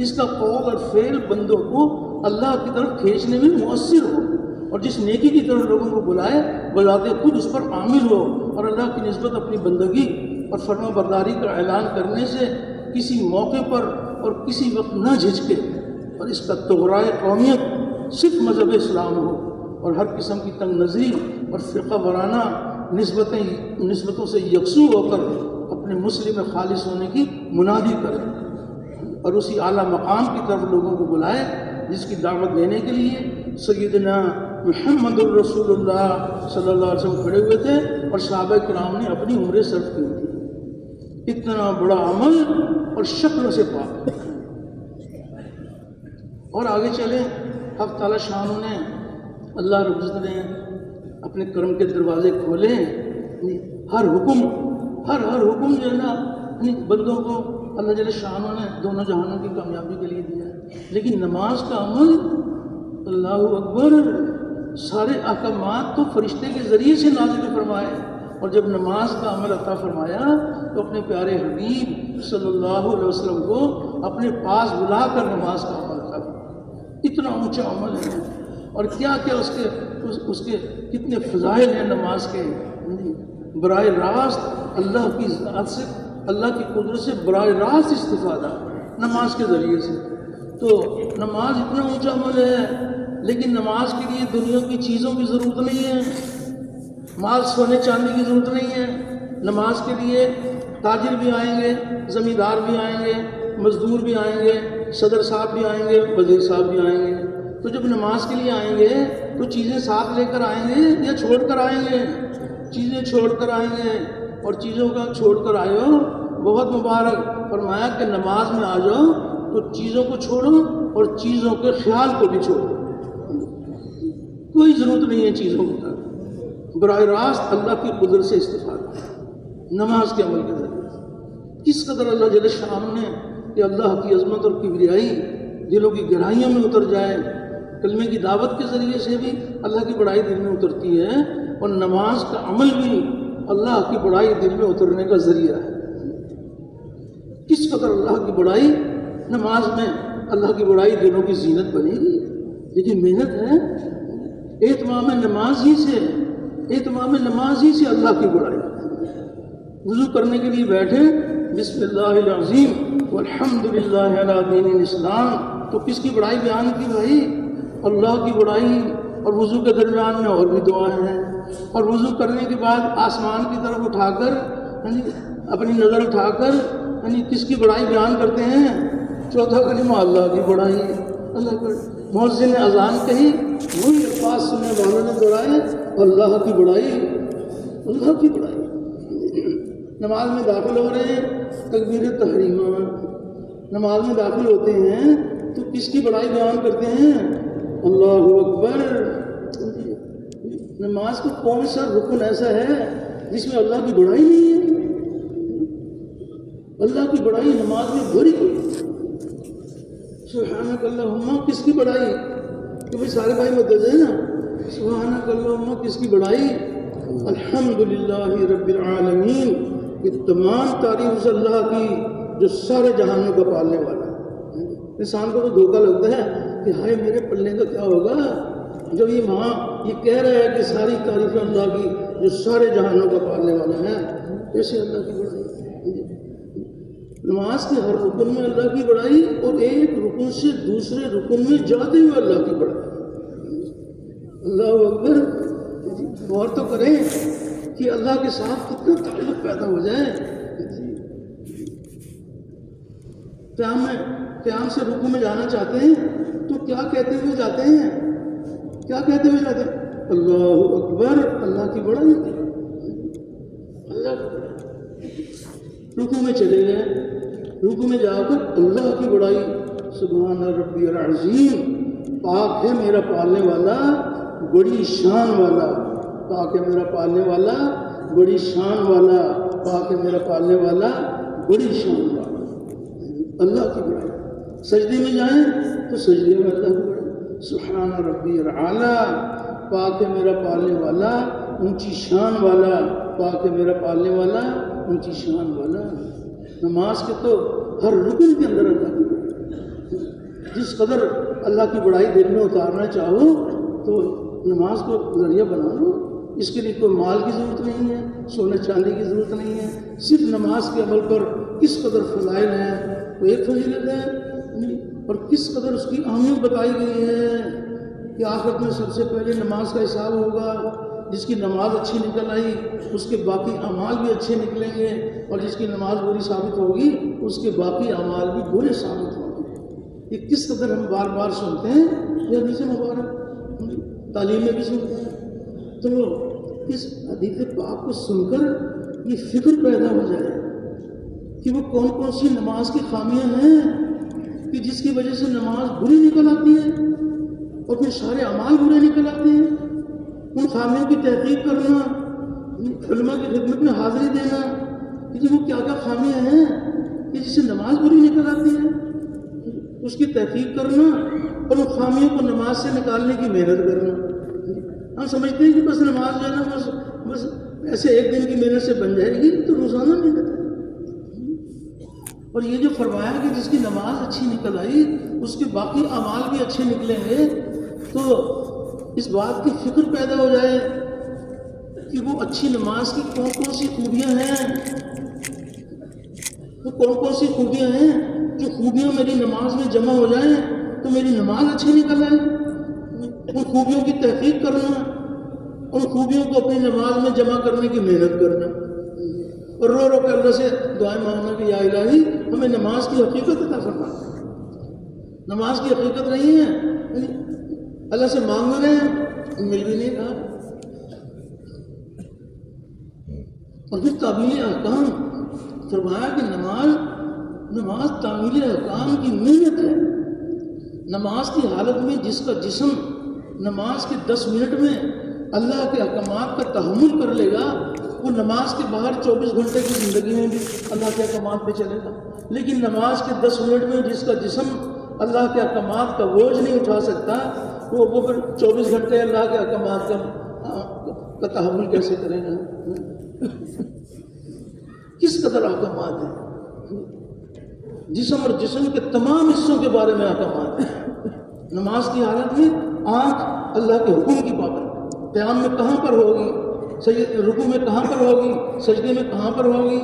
S1: اس کا قول اور فعل بندوں کو اللہ کی طرف کھینچنے میں مؤثر ہو، اور جس نیکی کی طرف لوگوں کو بلائے بذات خود اس پر عامل ہو، اور اللہ کی نسبت اپنی بندگی اور فرما برداری کا اعلان کرنے سے کسی موقع پر اور کسی وقت نہ جھجکے، اور اس کا طغرائے قومیت صرف مذہب اسلام ہو، اور ہر قسم کی تنگ نظری اور فرقہ وارانہ نسبتوں سے یکسو ہو کر اپنے مسلم خالص ہونے کی منادی کرے، اور اسی اعلیٰ مقام کی طرف لوگوں کو بلائے جس کی دعوت دینے کے لیے سیدنا محمد الرسول اللہ صلی اللہ علیہ وسلم کھڑے ہوئے تھے اور صحابہ کرام نے اپنی عمریں صرف کی تھی۔ اتنا بڑا عمل اور شکل سے پاک۔ اور آگے چلیں، حق تعالیٰ شان نے اللہ رب العزت نے اپنے کرم کے دروازے کھولے، ہر حکم جو ہے نا بندوں کو اللہ جل شانہ نے دونوں جہانوں کی کامیابی کے لیے دیا ہے، لیکن نماز کا عمل، اللہ اکبر، سارے احکامات تو فرشتے کے ذریعے سے نازل فرمائے، اور جب نماز کا عمل عطا فرمایا تو اپنے پیارے حبیب صلی اللہ علیہ وسلم کو اپنے پاس بلا کر نماز کا عمل تھا۔ اتنا اونچا عمل ہے، اور کیا کیا اس کے کتنے فضائل ہیں نماز کے۔ براہ راست اللہ کی ذات سے، اللہ کی قدرت سے براہ راست استفادہ نماز کے ذریعے سے۔ تو نماز اتنا اونچا عمل ہے، لیکن نماز کے لیے دنیا کی چیزوں کی ضرورت نہیں ہے، مال سونے چاندی کی ضرورت نہیں ہے۔ نماز کے لیے تاجر بھی آئیں گے، زمیندار بھی آئیں گے، مزدور بھی آئیں گے، صدر صاحب بھی آئیں گے، وزیر صاحب بھی آئیں گے۔ تو جب نماز کے لیے آئیں گے تو چیزیں ساتھ لے کر آئیں گے یا چھوڑ کر آئیں گے؟ چیزیں چھوڑ کر آئیں گے، اور چیزوں کا چھوڑ کر آئے ہو بہت مبارک۔ فرمایا کہ نماز میں آ جاؤ تو چیزوں کو چھوڑو اور چیزوں کے خیال کو بھی چھوڑو، کوئی ضرورت نہیں ہے چیزوں کی، براہ راست اللہ کی قدرت سے استفادہ نماز کے عمل کے ذریعے۔ کس قدر اللہ جل شانہ نے کہ اللہ کی عظمت اور کبریائی دلوں کی گہرائیوں میں اتر جائے، کلمے کی دعوت کے ذریعے سے بھی اللہ کی بڑائی دل میں اترتی ہے، اور نماز کا عمل بھی اللہ کی بڑائی دل میں اترنے کا ذریعہ ہے۔ کس قدر اللہ کی بڑائی، نماز میں اللہ کی بڑائی دلوں کی زینت بنے گی، لیکن محنت ہے۔ اہتمام نماز ہی سے اللہ کی بڑائی۔ وضو کرنے کے لیے بیٹھے، بسم اللہ العظیم والحمدللہ علی دین الاسلام، تو کس کی بڑائی بیان کی بھائی؟ اللہ کی بڑائی۔ اور وضو کے درمیان میں اور بھی دعائیں ہیں، اور وضو کرنے کے بعد آسمان کی طرف اٹھا کر اپنی نظر اٹھا کر کس کی بڑائی بیان کرتے ہیں؟ چوتھا کلمہ اللہ کی بڑائی۔ اللہ کی مؤذن نے اذان کہی، وہی الفاظ سننے والوں نے دہرائے، اللہ کی بڑائی، اللہ کی بڑائی۔ نماز میں داخل ہو رہے ہیں، تکبیر تحریمہ، نماز میں داخل ہوتے ہیں تو کس کی بڑائی بیان کرتے ہیں؟ اللہ اکبر۔ نماز کا کون سا رکن ایسا ہے جس میں اللہ کی بڑائی نہیں ہے؟ اللہ کی بڑائی نماز میں بھری ہوئی۔ سبحانک اللہم، کس کی بڑائی؟ کہ بھائی سارے بھائی مدد ہیں نا، سبحانک اللہم، کس کی بڑائی؟ الحمدللہ رب العالمین، یہ تمام تعریف اس اللہ کی جو سارے جہانوں کا پالنے والا ہے۔ انسان کو تو دھوکہ لگتا ہے کہ ہائے میرے پلنے کا کیا ہوگا جب یہ ماں یہ کہہ رہا ہے کہ ساری تعریفیں اللہ کی جو سارے جہانوں کا پالنے والا ہے، کیسے اللہ کی بڑائی؟ نماز کے ہر رکن میں اللہ کی بڑائی، اور ایک رکن سے دوسرے رکن میں جاتے ہوئے اللہ کی بڑائی۔ اللہ اکبر۔ غور تو کریں کہ اللہ کے ساتھ کتنا تعلق پیدا ہو جائے۔ قیام سے رکوع میں جانا چاہتے ہیں تو کیا کہتے ہوئے جاتے ہیں؟ کیا کہتے ہوئے جاتے ہیں؟ اللہ اکبر، اللہ کی بڑائی، اللہ کی بڑائی۔ رکوع میں چلے گئے، رکوع میں جا کر اللہ کی بڑائی، سبحان ربی العظیم، پاک ہے میرا پالنے والا بڑی شان والا، پاک ہے میرا پالنے والا بڑی شان والا، پاک ہے میرا پالنے والا بڑی شان والا، اللہ کی بڑائی۔ سجدے میں جائیں تو سجدے میں اللہ کی بڑائی، سبحان ربی الاعلیٰ، پاک ہے میرا پالنے والا اونچی شان والا، پاک ہے میرا پالنے والا اونچی شان والا۔ نماز کے تو ہر رکن کے اندر اللہ کی بڑائی، جس قدر اللہ کی بڑائی دل میں اتارنا چاہو تو نماز کو ذریعہ بنا لو. اس کے لیے کوئی مال کی ضرورت نہیں ہے، سونے چاندی کی ضرورت نہیں ہے. صرف نماز کے عمل پر کس قدر فضائل ہیں وہ ایک فضیلت ہے، اور کس قدر اس کی اہمیت بتائی گئی ہے کہ آخرت میں سب سے پہلے نماز کا حساب ہوگا. جس کی نماز اچھی نکل آئی اس کے باقی اعمال بھی اچھے نکلیں گے، اور جس کی نماز بری ثابت ہوگی اس کے باقی اعمال بھی برے ثابت ہوں گے. یہ کس قدر ہم بار بار سنتے ہیں، یہ حدیث مبارک تعلیم میں بھی سنتے ہیں. تو اس حدیث پاک کو سن کر یہ فکر پیدا ہو جائے کہ وہ کون کون سی نماز کی خامیاں ہیں کہ جس کی وجہ سے نماز بری نکل آتی ہے اور پھر سارے اعمال برے نکل آتے ہیں. ان خامیوں کی تحقیق کرنا، علماء کی خدمت میں حاضری دینا کہ وہ کیا کیا خامیاں ہیں کہ جس سے نماز بری نکل آتی ہے، اس کی تحقیق کرنا اور ان خامیوں کو نماز سے نکالنے کی محنت کرنا. ہم سمجھتے ہیں کہ بس نماز جو ہے نا بس ایسے ایک دن کی محنت سے بن جائے گی، تو روزانہ محنت ہے. اور یہ جو فرمایا کہ جس کی نماز اچھی نکل آئی اس کے باقی اعمال بھی اچھے نکلیں گے، تو اس بات کی فکر پیدا ہو جائے کہ وہ اچھی نماز کی کون کون سی خوبیاں ہیں، وہ کون کون سی خوبیاں ہیں جو خوبیاں میری نماز میں جمع ہو جائیں تو میری نماز اچھی نکل آئے. ان خوبیوں کی تحقیق کرنا، ان خوبیوں کو اپنی نماز میں جمع کرنے کی محنت کرنا، اور رو رو کر اللہ سے دعائیں مانگنا کہ یا الہی ہمیں نماز کی حقیقت عطا فرما. نماز کی حقیقت نہیں ہے، اللہ سے مانگ رہے ہیں مل بھی نہیں رہا. اور پھر تعمیل احکام فرمایا کہ نماز تعمیل احکام کی محنت ہے. نماز کی حالت میں جس کا جسم نماز کے 10 منٹ میں اللہ کے احکامات کا تحمل کر لے گا، وہ نماز کے باہر 24 گھنٹے کی زندگی میں بھی اللہ کے احکامات پہ چلے گا. لیکن نماز کے 10 منٹ میں جس کا جسم اللہ کے احکامات کا بوجھ نہیں اٹھا سکتا، وہ پھر 24 گھنٹے اللہ کے احکامات کا تحمل کیسے کرے گا؟ کس قدر احکامات ہیں. جسم اور جسم کے تمام حصوں کے بارے میں احکامات ہیں. نماز کی حالت میں آنکھ اللہ کے حکم کی پابند، قیام میں کہاں پر ہوگی، رکوع میں کہاں پر ہوگی، سجدے میں کہاں پر ہوگی،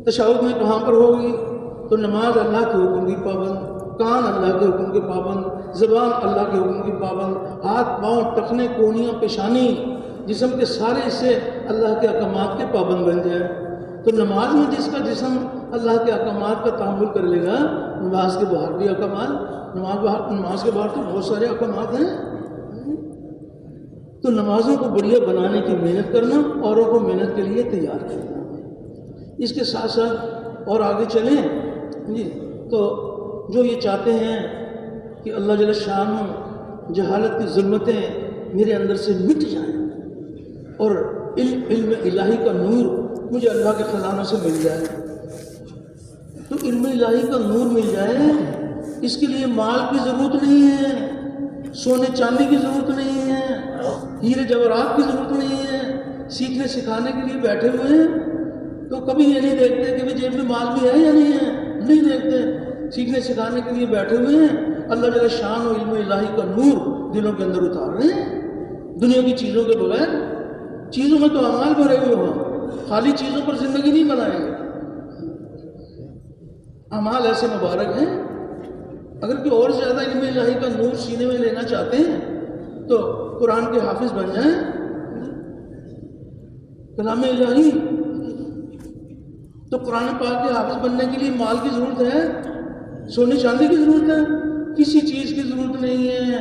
S1: تشہد میں کہاں پر ہوگی. تو نماز اللہ کے حکم کی پابند، کان اللہ کے حکم کے پابند، زبان اللہ کے حکم کی پابند، ہاتھ پاؤں ٹخنے کونیاں پیشانی جسم کے سارے حصے اللہ کے احکامات کے پابند بن جائیں. تو نماز میں جس کا جسم اللہ کے احکامات کا تحمل کر لے گا، نماز کے باہر بھی احکامات، نماز کے باہر تو بہت سارے احکامات ہیں. تو نمازوں کو بڑھیا بنانے کی محنت کرنا، اوروں کو محنت کے لیے تیار کرنا. اس کے ساتھ ساتھ اور آگے چلیں جی، تو جو یہ چاہتے ہیں کہ اللہ جل شانہ جہالت کی ظلمتیں میرے اندر سے مٹ جائیں اور علم الہی کا نور مجھے اللہ کے خزانوں سے مل جائے، تو علم الہی کا نور مل جائے. اس کے لیے مال کی ضرورت نہیں ہے، سونے چاندی کی ضرورت نہیں ہے، ہیرے جواہرات کی ضرورت نہیں ہے. سیکھنے سکھانے کے لیے بیٹھے ہوئے ہیں تو کبھی یہ نہیں دیکھتے کہ جیب میں مال بھی ہے یا نہیں ہے، نہیں دیکھتے. سیکھنے سکھانے کے لیے بیٹھے ہوئے ہیں، اللہ جل شان و علم الہی کا نور دلوں کے اندر اتار رہے ہیں. دنیا کی چیزوں کے بغیر، چیزوں میں تو اعمال بھرے ہوئے ہوں، خالی چیزوں پر زندگی نہیں بنائیں گے. اعمال ایسے مبارک ہیں، اگر کوئی اور زیادہ علم الہی کا نور سینے میں لینا چاہتے ہیں تو قرآن کے حافظ بن جائیں. کلام الہی تو قرآن پاک کے حافظ بننے کے لیے مال کی ضرورت ہے، سونے چاندی کی ضرورت ہے، کسی چیز کی ضرورت نہیں ہے.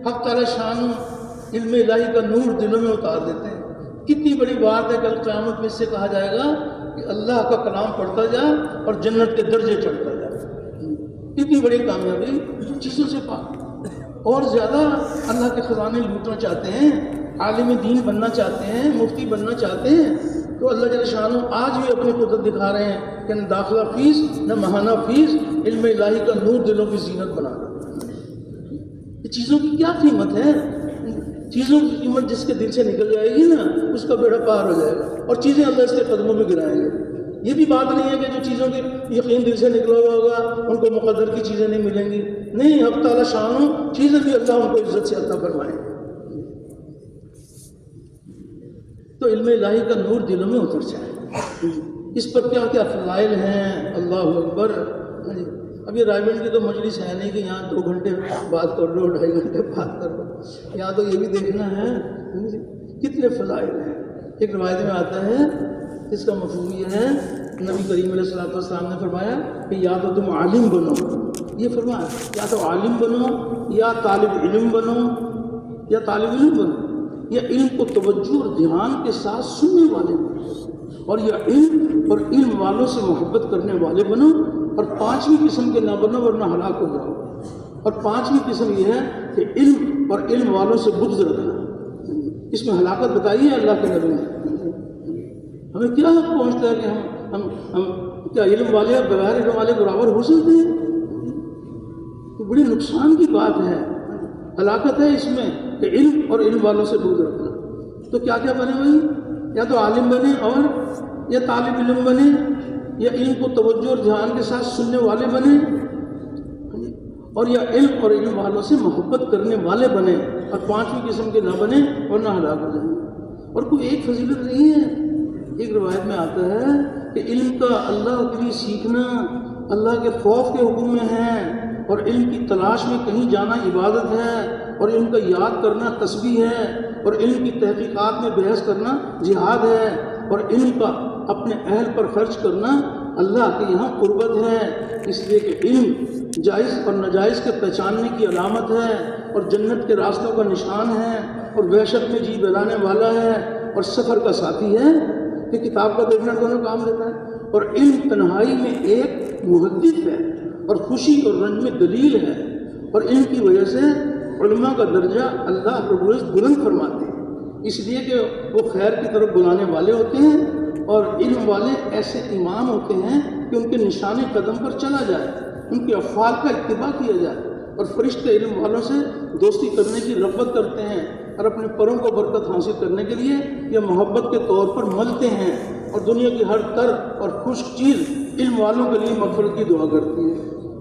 S1: حق تعالی شان علم الہی کا نور دلوں میں اتار دیتے ہیں. کتنی بڑی بات ہے، کل قیامت میں اس سے کہا جائے گا کہ اللہ کا کلام پڑھتا جا اور جنت کے درجے چڑھتا جا. کتنی بڑی کامیابی چیزوں سے پاک. اور زیادہ اللہ کے خزانے لوٹنا چاہتے ہیں، عالم دین بننا چاہتے ہیں، مفتی بننا چاہتے ہیں، تو اللہ جل شانہ آج بھی اپنی قدرت دکھا رہے ہیں کہ نہ داخلہ فیس نہ ماہانہ فیس، علم الہی کا نور دلوں کی زینت بنا رہا ہے. چیزوں کی کیا قیمت ہے؟ چیزوں کی قیمت جس کے دل سے نکل جائے گی نا، اس کا بیڑا پار ہو جائے گا اور چیزیں اللہ اس کے قدموں میں گرائیں گے. یہ بھی بات نہیں ہے کہ جو چیزوں کے یقین دل سے نکلا ہوا ہوگا ان کو مقدر کی چیزیں نہیں ملیں گی. نہیں، حق تعالی شان چیزیں بھی اللہ ان کو عزت سے عطا فرمائیں. تو علم الہی کا نور دلوں میں اتر جائے. اس پر کیا کیا فضائل ہیں. اللہ اکبر. اب یہ رائے گنج کی تو مجلس ہے نہیں کہ یہاں 2 گھنٹے بات کر لو 2.5 گھنٹے بات کر لو. یہاں تو یہ بھی دیکھنا ہے کتنے فضائل ہیں. ایک روایت میں آتا ہے اس کا مفہوم یہ ہے نبی کریم علیہ الصلوۃ والسلام نے فرمایا کہ یا تو تم عالم بنو. یہ فرمایا یا تو عالم بنو یا طالب علم بنو یا طالب علم بنو یا علم کو توجہ اور دھیان کے ساتھ سننے والے بنو اور یا علم اور علم والوں سے محبت کرنے والے بنو. اور 5ویں قسم کے نہ بنو ورنہ ہلاک ہو جاؤ. اور 5ویں قسم یہ ہے کہ علم اور علم والوں سے بغض رکھنا. اس میں ہلاکت بتائیے اللہ کے نبی نے. ہمیں کیا حق پہنچتا ہے کہ ہم کیا علم والے اور بغیر علم والے برابر ہو سکتے ہیں؟ تو بڑی نقصان کی بات ہے. ہلاکت ہے اس میں کہ علم اور علم والوں سے بغض رکھنا. تو کیا کیا بنے بھائی؟ یا تو عالم بنے اور یا طالب علم بنے یا علم کو توجہ اور دھیان کے ساتھ سننے والے بنے اور یا علم اور علم والوں سے محبت کرنے والے بنے. اور 5ویں قسم کے نہ بنے ورنہ ہلاک ہو جائیں. اور کوئی ایک فضیلت نہیں ہے. ایک روایت میں آتا ہے کہ علم کا اللہ کے لیے سیکھنا اللہ کے خوف کے حکم میں ہے اور علم کی تلاش میں کہیں جانا عبادت ہے اور علم کا یاد کرنا تسبیح ہے اور علم کی تحقیقات میں بحث کرنا جہاد ہے اور علم کا اپنے اہل پر خرچ کرنا اللہ کے یہاں قربت ہے. اس لیے کہ علم جائز اور ناجائز کے پہچاننے کی علامت ہے اور جنت کے راستوں کا نشان ہے اور وحشت میں جی بہلانے والا ہے اور سفر کا ساتھی ہے کہ کتاب کا دیکھنا دونوں کام دیتا ہے. اور علم تنہائی میں ایک محدث ہے اور خوشی اور رنج میں دلیل ہے اور علم کی وجہ سے علماء کا درجہ اللہ رب العزت بلند فرماتے ہیں. اس لیے کہ وہ خیر کی طرف بلانے والے ہوتے ہیں اور علم والے ایسے امام ہوتے ہیں کہ ان کے نشان قدم پر چلا جائے, ان کے افعال کا اتباع کیا جائے. اور فرشتے علم والوں سے دوستی کرنے کی رغبت کرتے ہیں اور اپنے پروں کو برکت حاصل کرنے کے لیے یا محبت کے طور پر ملتے ہیں اور دنیا کی ہر تر اور خشک چیز علم والوں کے لیے مغفرت کی دعا کرتی ہے.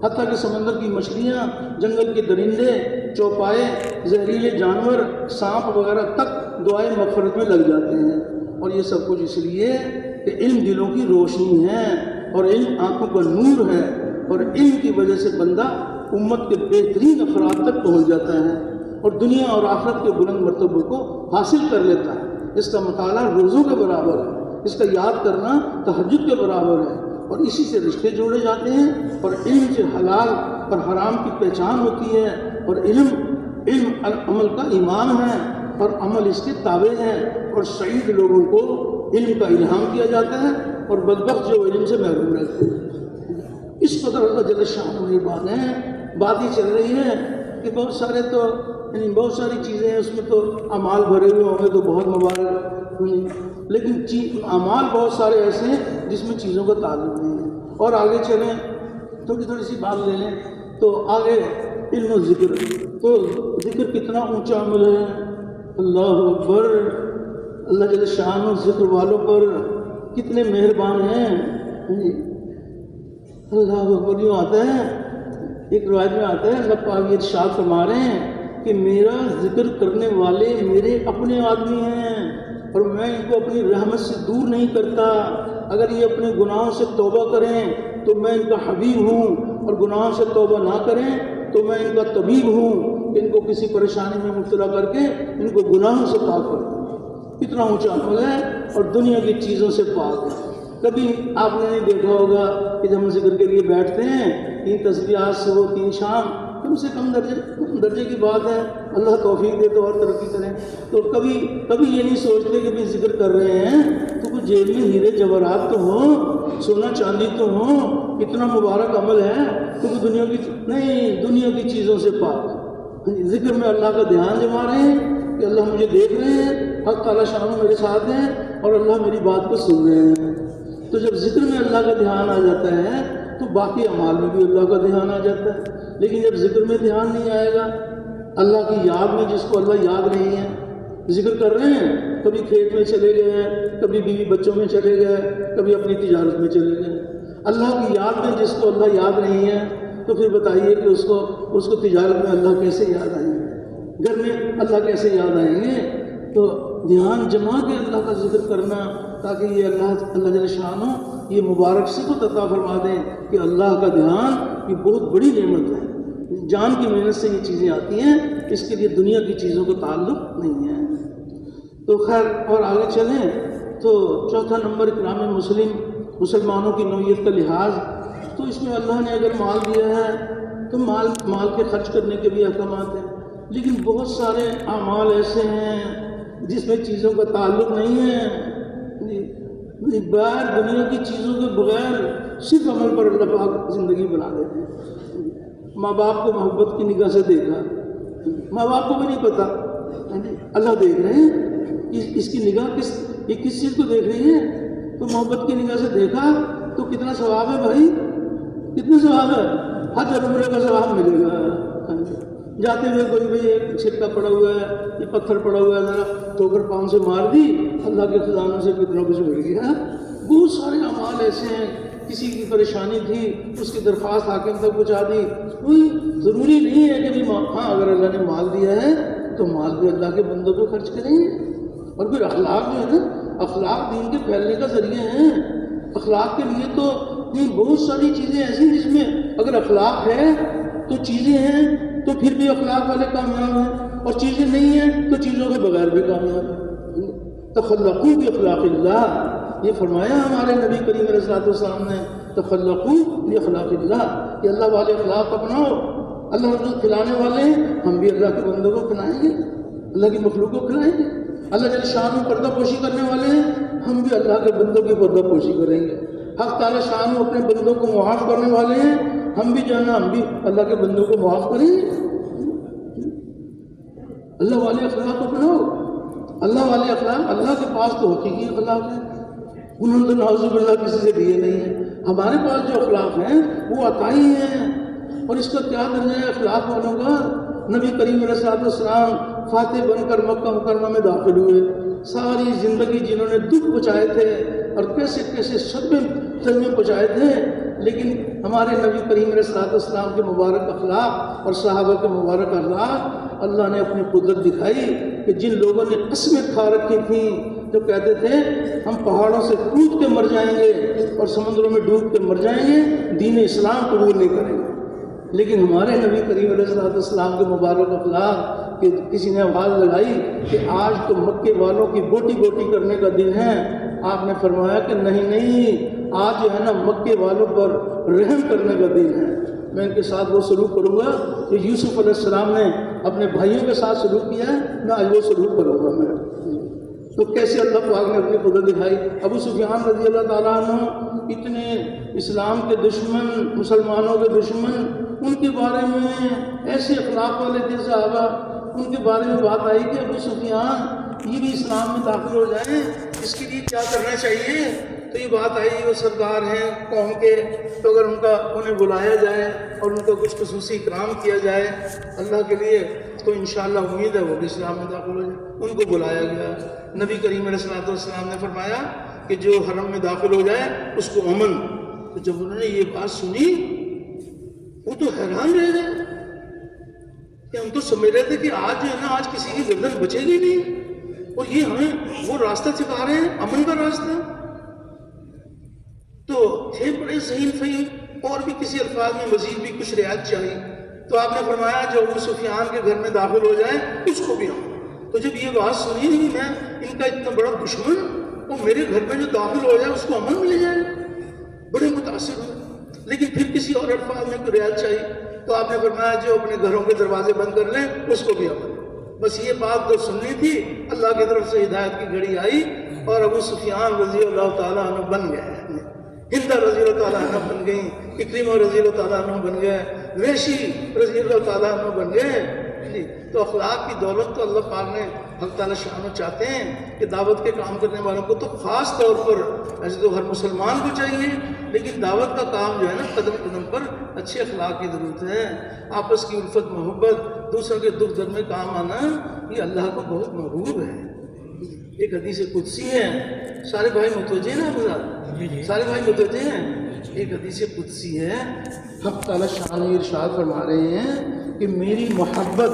S1: حتیٰ کہ سمندر کی مچھلیاں, جنگل کے درندے, چوپائے, زہریلے جانور, سانپ وغیرہ تک دعائیں مغفرت میں لگ جاتے ہیں. اور یہ سب کچھ اس لیے کہ علم دلوں کی روشنی ہے اور علم آنکھوں کا نور ہے اور علم کی وجہ سے بندہ امت کے بہترین افراد تک پہنچ جاتا ہے اور دنیا اور آخرت کے بلند مرتبوں کو حاصل کر لیتا ہے. اس کا مطالعہ روزوں کے برابر ہے, اس کا یاد کرنا تہجد کے برابر ہے اور اسی سے رشتے جوڑے جاتے ہیں اور علم سے حلال اور حرام کی پہچان ہوتی ہے اور علم عمل کا ایمان ہے اور عمل اس کے تابع ہے اور سعید لوگوں کو علم کا الہام کیا جاتا ہے اور بدبخت جو علم سے محروم رہتے ہیں. اس قدر اللہ جل شانہ یہ بات ہی چل رہی ہے کہ بہت سارے تو یعنی بہت ساری چیزیں ہیں اس میں تو اعمال بھرے ہوئے ہوں گے تو بہت مبارک, لیکن اعمال بہت سارے ایسے ہیں جس میں چیزوں کا تعلق نہیں ہے. اور آگے چلیں تھوڑی سی بات لے لیں تو آگے علم و ذکر. تو ذکر کتنا اونچا عمل ہے. اللہ اکبر. اللہ جل شانہ ذکر والوں پر کتنے مہربان ہیں. اللہ اکبر. یوں آتا ہے ایک روایت میں آتا ہے اللہ پاک ارشاد فرما رہے ہیں کہ میرا ذکر کرنے والے میرے اپنے آدمی ہیں اور میں ان کو اپنی رحمت سے دور نہیں کرتا. اگر یہ اپنے گناہوں سے توبہ کریں تو میں ان کا حبیب ہوں اور گناہوں سے توبہ نہ کریں تو میں ان کا طبیب ہوں کہ ان کو کسی پریشانی میں مبتلا کر کے ان کو گناہوں سے پاک کر دوں. کتنا اونچا عمل ہے اور دنیا کی چیزوں سے پاک ہے. کبھی آپ نے نہیں دیکھا ہوگا کہ جب ہم ذکر کے لیے بیٹھتے ہیں 3 تسبیحات صبح 3 شام, کم سے کم درجے کی بات ہے. اللہ توفیق دے تو اور ترقی کریں. تو کبھی یہ نہیں سوچتے کہ بھی ذکر کر رہے ہیں تو کچھ جیب میں ہیرے جواہرات تو ہوں, سونا چاندی تو ہوں, اتنا مبارک عمل ہے تو دنیا کی چیزوں سے پاک. ذکر میں اللہ کا دھیان جما رہے ہیں کہ اللہ مجھے دیکھ رہے ہیں, حق تعالیٰ شان میرے ساتھ ہیں اور اللہ میری بات کو سن رہے ہیں. تو جب ذکر میں اللہ کا دھیان آ جاتا ہے تو باقی اعمال میں بھی اللہ کا دھیان آ جاتا ہے. لیکن جب ذکر میں دھیان نہیں آئے گا, اللہ کی یاد میں جس کو اللہ یاد نہیں ہے, ذکر کر رہے ہیں کبھی کھیت میں چلے گئے, کبھی بیوی بچوں میں چلے گئے, کبھی اپنی تجارت میں چلے گئے. اللہ کی یاد میں جس کو اللہ یاد نہیں ہے تو پھر بتائیے کہ اس کو تجارت میں اللہ کیسے یاد آئیں گے, گھر میں اللہ کیسے یاد آئیں گے. تو دھیان جما کے اللہ کا ذکر کرنا، تاکہ یہ اللہ جل شانہ یہ مبارک صفت عطا فرما دیں کہ اللہ کا دھیان یہ بہت بڑی نعمت ہے، جان کی محنت سے یہ چیزیں آتی ہیں، اس کے لیے دنیا کی چیزوں کا تعلق نہیں ہے۔ تو خیر اور آگے چلیں تو چوتھا نمبر اکرام مسلمانوں کی نوعیت کا لحاظ، تو اس میں اللہ نے اگر مال دیا ہے تو مال کے خرچ کرنے کے بھی احکامات ہیں، لیکن بہت سارے اعمال ایسے ہیں جس میں چیزوں کا تعلق نہیں ہے، باہر دنیا کی چیزوں کے بغیر صرف عمل پر اللہ پاک زندگی بنا دیتے ہیں۔ ماں باپ کو محبت کی نگاہ سے دیکھا، ماں باپ کو بھی نہیں پتا، اللہ دیکھ رہے ہیں اس کی نگاہ یہ کس چیز کو دیکھ رہی ہے، تو محبت کی نگاہ سے دیکھا تو کتنا ثواب ہے بھائی، کتنا ثواب ہے، حج عمرے کا ثواب ملے گا۔ جاتے ہوئے کوئی بھائی ایک چھٹکا پڑا ہوا ہے، یہ پتھر پڑا ہوا ہے، ذرا ٹھوکر پاؤں سے مار دی، اللہ کے خزانوں سے کتنا کچھ مل گیا۔ بہت سارے اعمال ایسے ہیں، کسی کی پریشانی تھی اس کی درخواست حاکم تک پہنچا دی، کوئی ضروری نہیں ہے کہ ہاں اگر اللہ نے مال دیا ہے تو مال بھی اللہ کے بندوں پہ خرچ کریں گے۔ اور پھر اخلاق جو ہے نا، اخلاق دین کے پھیلنے کا ذریعہ ہیں۔ اخلاق کے لیے تو بہت ساری چیزیں ایسی جس میں اگر اخلاق ہے تو چیزیں ہیں تو پھر بھی اخلاق والے کامیاب ہیں، اور چیزیں نہیں ہیں تو چیزوں کے بغیر بھی کامیاب ہیں۔ تخلقوا باخلاق اللہ، یہ فرمایا ہمارے نبی کریم علیہ الصلوۃ والسلام نے، تخلقوا باخلاق اللہ، کہ اللہ والے اخلاق اپناؤ۔ اللہ جو کھلانے والے ہیں ہم بھی اللہ کے بندوں کو کھلائیں گے، اللہ کی مخلوق کو کھلائیں گے۔ اللہ جل شان پردہ پوشی کرنے والے ہیں، ہم بھی اللہ کے بندوں کی پردہ پوشی کریں گے۔ حق تعالی شان اپنے بندوں کو معاف کرنے والے ہیں، ہم بھی جانا ہم بھی اللہ کے بندوں کو معاف کریں گے۔ اللہ والے اخلاق اپناؤ، اللہ والے اخلاق، اللہ کے پاس تو حقیقی اخلاق ہیں، انہوں نے نعوذ باللہ کسی سے دیے نہیں ہیں۔ ہمارے پاس جو اخلاق ہیں وہ عطائی ہیں، اور اس کا کیا درجہ ہے اخلاق والوں کا۔ نبی کریم علیہ الصلوۃ والسلام فاتح بن کر مکہ مکرمہ میں داخل ہوئے، ساری زندگی جنہوں نے دکھ پہنچائے تھے اور کیسے کیسے صدمے پہنچائے تھے، لیکن ہمارے نبی کریم علیہ الصلوۃ والسلام کے مبارک اخلاق اور صحابہ کے مبارک اخلاق، اللہ نے اپنی قدرت دکھائی کہ جن لوگوں نے قسمیں کھا رکھی تھیں، جو کہتے تھے ہم پہاڑوں سے کود کے مر جائیں گے اور سمندروں میں ڈوب کے مر جائیں گے، دین اسلام قبول نہیں کریں گے، لیکن ہمارے نبی کریم علیہ الصلوۃ والسلام کے مبارک اخلاق کہ کسی نے آواز لگائی کہ آج تو مکے والوں کی بوٹی بوٹی کرنے کا دن ہے، آپ نے فرمایا کہ نہیں، آج جو ہے نا مکے والوں پر رحم کرنے کا دن ہے۔ میں ان کے ساتھ وہ سلوک کروں گا کہ یوسف علیہ السلام نے اپنے بھائیوں کے ساتھ سلوک کیا ہے، میں آج وہ سلوک کروں گا میں۔ تو کیسے اللہ پاک نے اپنی قدرت دکھائی۔ ابو سفیان رضی اللہ تعالیٰ عنہ اتنے اسلام کے دشمن، مسلمانوں کے دشمن، ان کے بارے میں ایسے اخلاق والے تھے صحابہ، ان کے بارے میں بات آئی کہ ابو سفیان یہ بھی اسلام میں داخل ہو جائیں، اس کے لیے کیا کرنا چاہیے؟ تو یہ بات آئی وہ سردار ہیں قوم کے، تو اگر انہیں بلایا جائے اور ان کا کچھ خصوصی اکرام کیا جائے اللہ کے لیے تو انشاءاللہ امید ہے وہ بھی اسلام میں داخل ہو جائے۔ ان کو بلایا گیا، نبی کریم علیہ الصلوۃ والسلام نے فرمایا کہ جو حرم میں داخل ہو جائے اس کو امن۔ تو جب انہوں نے یہ بات سنی وہ تو حیران رہ گئے کہ ہم تو سمجھ رہے تھے کہ آج جو ہے نا آج کسی کی گردن بچے گی نہیں، اور یہ ہمیں وہ راستہ سکھا رہے ہیں امن کا راستہ۔ تو تھے بڑے ذہین فہیم، اور بھی کسی الفاظ میں مزید بھی کچھ رعایت چاہیے، تو آپ نے فرمایا جو ابو سفیان کے گھر میں داخل ہو جائے اس کو بھی امن۔ تو جب یہ بات سنی نہیں میں ان کا اتنا بڑا دشمن وہ میرے گھر میں جو داخل ہو جائے اس کو امن مل جائے، بڑے متاثر ہوئے۔ لیکن پھر کسی اور الفاظ میں کوئی رعایت چاہیے، تو آپ نے فرمایا جو اپنے گھروں کے دروازے بند کر لیں اس کو بھی امن۔ بس یہ بات جو سننی تھی، اللہ کی طرف سے ہدایت کی گھڑی آئی اور ابو سفیان رضی اللہ تعالیٰ عنہ بن گئے، ہندہ رضی اللہ تعالیٰ عنہ بن گئیں، اکرمہ رضی اللہ تعالیٰ عنہ بن گئے، وحشی رضی اللہ تعالیٰ عنہ بن گئے۔ تو اخلاق کی دولت تو اللہ پاک نے حق تعالیٰ شانہ چاہتے ہیں کہ دعوت کے کام کرنے والوں کو تو خاص طور پر، ایسے تو ہر مسلمان کو چاہیے، لیکن دعوت کا کام جو ہے نا قدم قدم پر اچھے اخلاق کی ضرورت ہے۔ آپس کی الفت محبت، دوسروں کے دکھ درد میں کام آنا، یہ اللہ کو بہت محبوب ہے۔ ایک حدیث قدسی ہے، سارے بھائی متوجہ ہیں نا، سارے بھائی متوجہ ہیں۔ ایک حدیث قدسی ہے، حق تعالیٰ شان ارشاد فرما رہے ہیں کہ میری محبت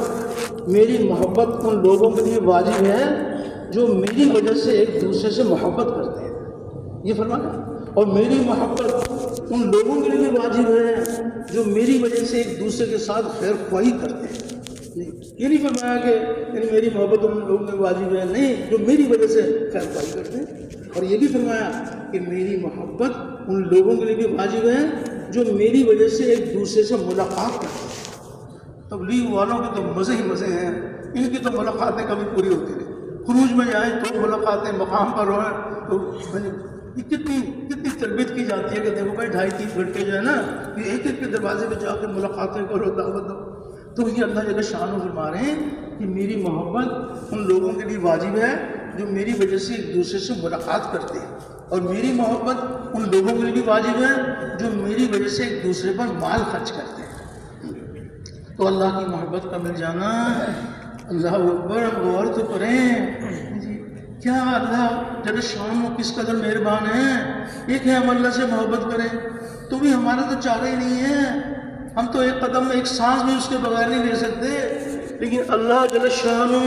S1: ان لوگوں کے لیے واجب ہے جو میری وجہ سے ایک دوسرے سے محبت کرتے ہیں، یہ فرمایا، اور میری محبت ان لوگوں کے لیے بھی واجب ہے جو میری وجہ سے ایک دوسرے کے ساتھ خیر خواہی کرتے ہیں۔ نہیں، یہ نہیں فرمایا کہ یعنی میری محبت ان لوگوں میں واجب ہے، نہیں، جو میری وجہ سے خیر خواہی کرتے ہیں۔ اور یہ بھی فرمایا کہ میری محبت ان لوگوں کے لیے بھی واجب ہے جو میری وجہ سے ایک دوسرے سے ملاقات کرتے ہیں۔ تبلیغ والوں کے تو مزے ہی مزے ہیں، ان کی تو ملاقاتیں کبھی پوری ہوتی نہیں، خروج میں جائیں تو ملاقاتیں، مقام پر ہوئیں تو یہ کتنی تربیت کی جاتی ہے کہ دیکھو بھائی 2.5-3 گھنٹے جو ہے نا یہ ایک ایک کے دروازے پہ جا کے ملاقاتیں کرو، دعوت دو۔ تو یہ اللہ جل شانہ فرما رہے ہیں کہ میری محبت ان لوگوں کے لیے واجب ہے جو میری وجہ سے ایک دوسرے سے ملاقات کرتے ہیں، اور میری محبت ان لوگوں کے لیے بھی واجب ہے جو میری وجہ سے ایک دوسرے پر مال خرچ کرتے ہیں۔ تو اللہ کی محبت کا مل جانا، اللہ اکبر، غور تو کریں جی، کیا اللہ جل شانہ کس قدر مہربان ہے۔ ایک ہے ہم اللہ سے محبت کریں تو بھی ہمارا تو چارہ ہی نہیں ہے، ہم تو ایک قدم ایک سانس بھی اس کے بغیر نہیں لے سکتے، لیکن اللہ جل شانہ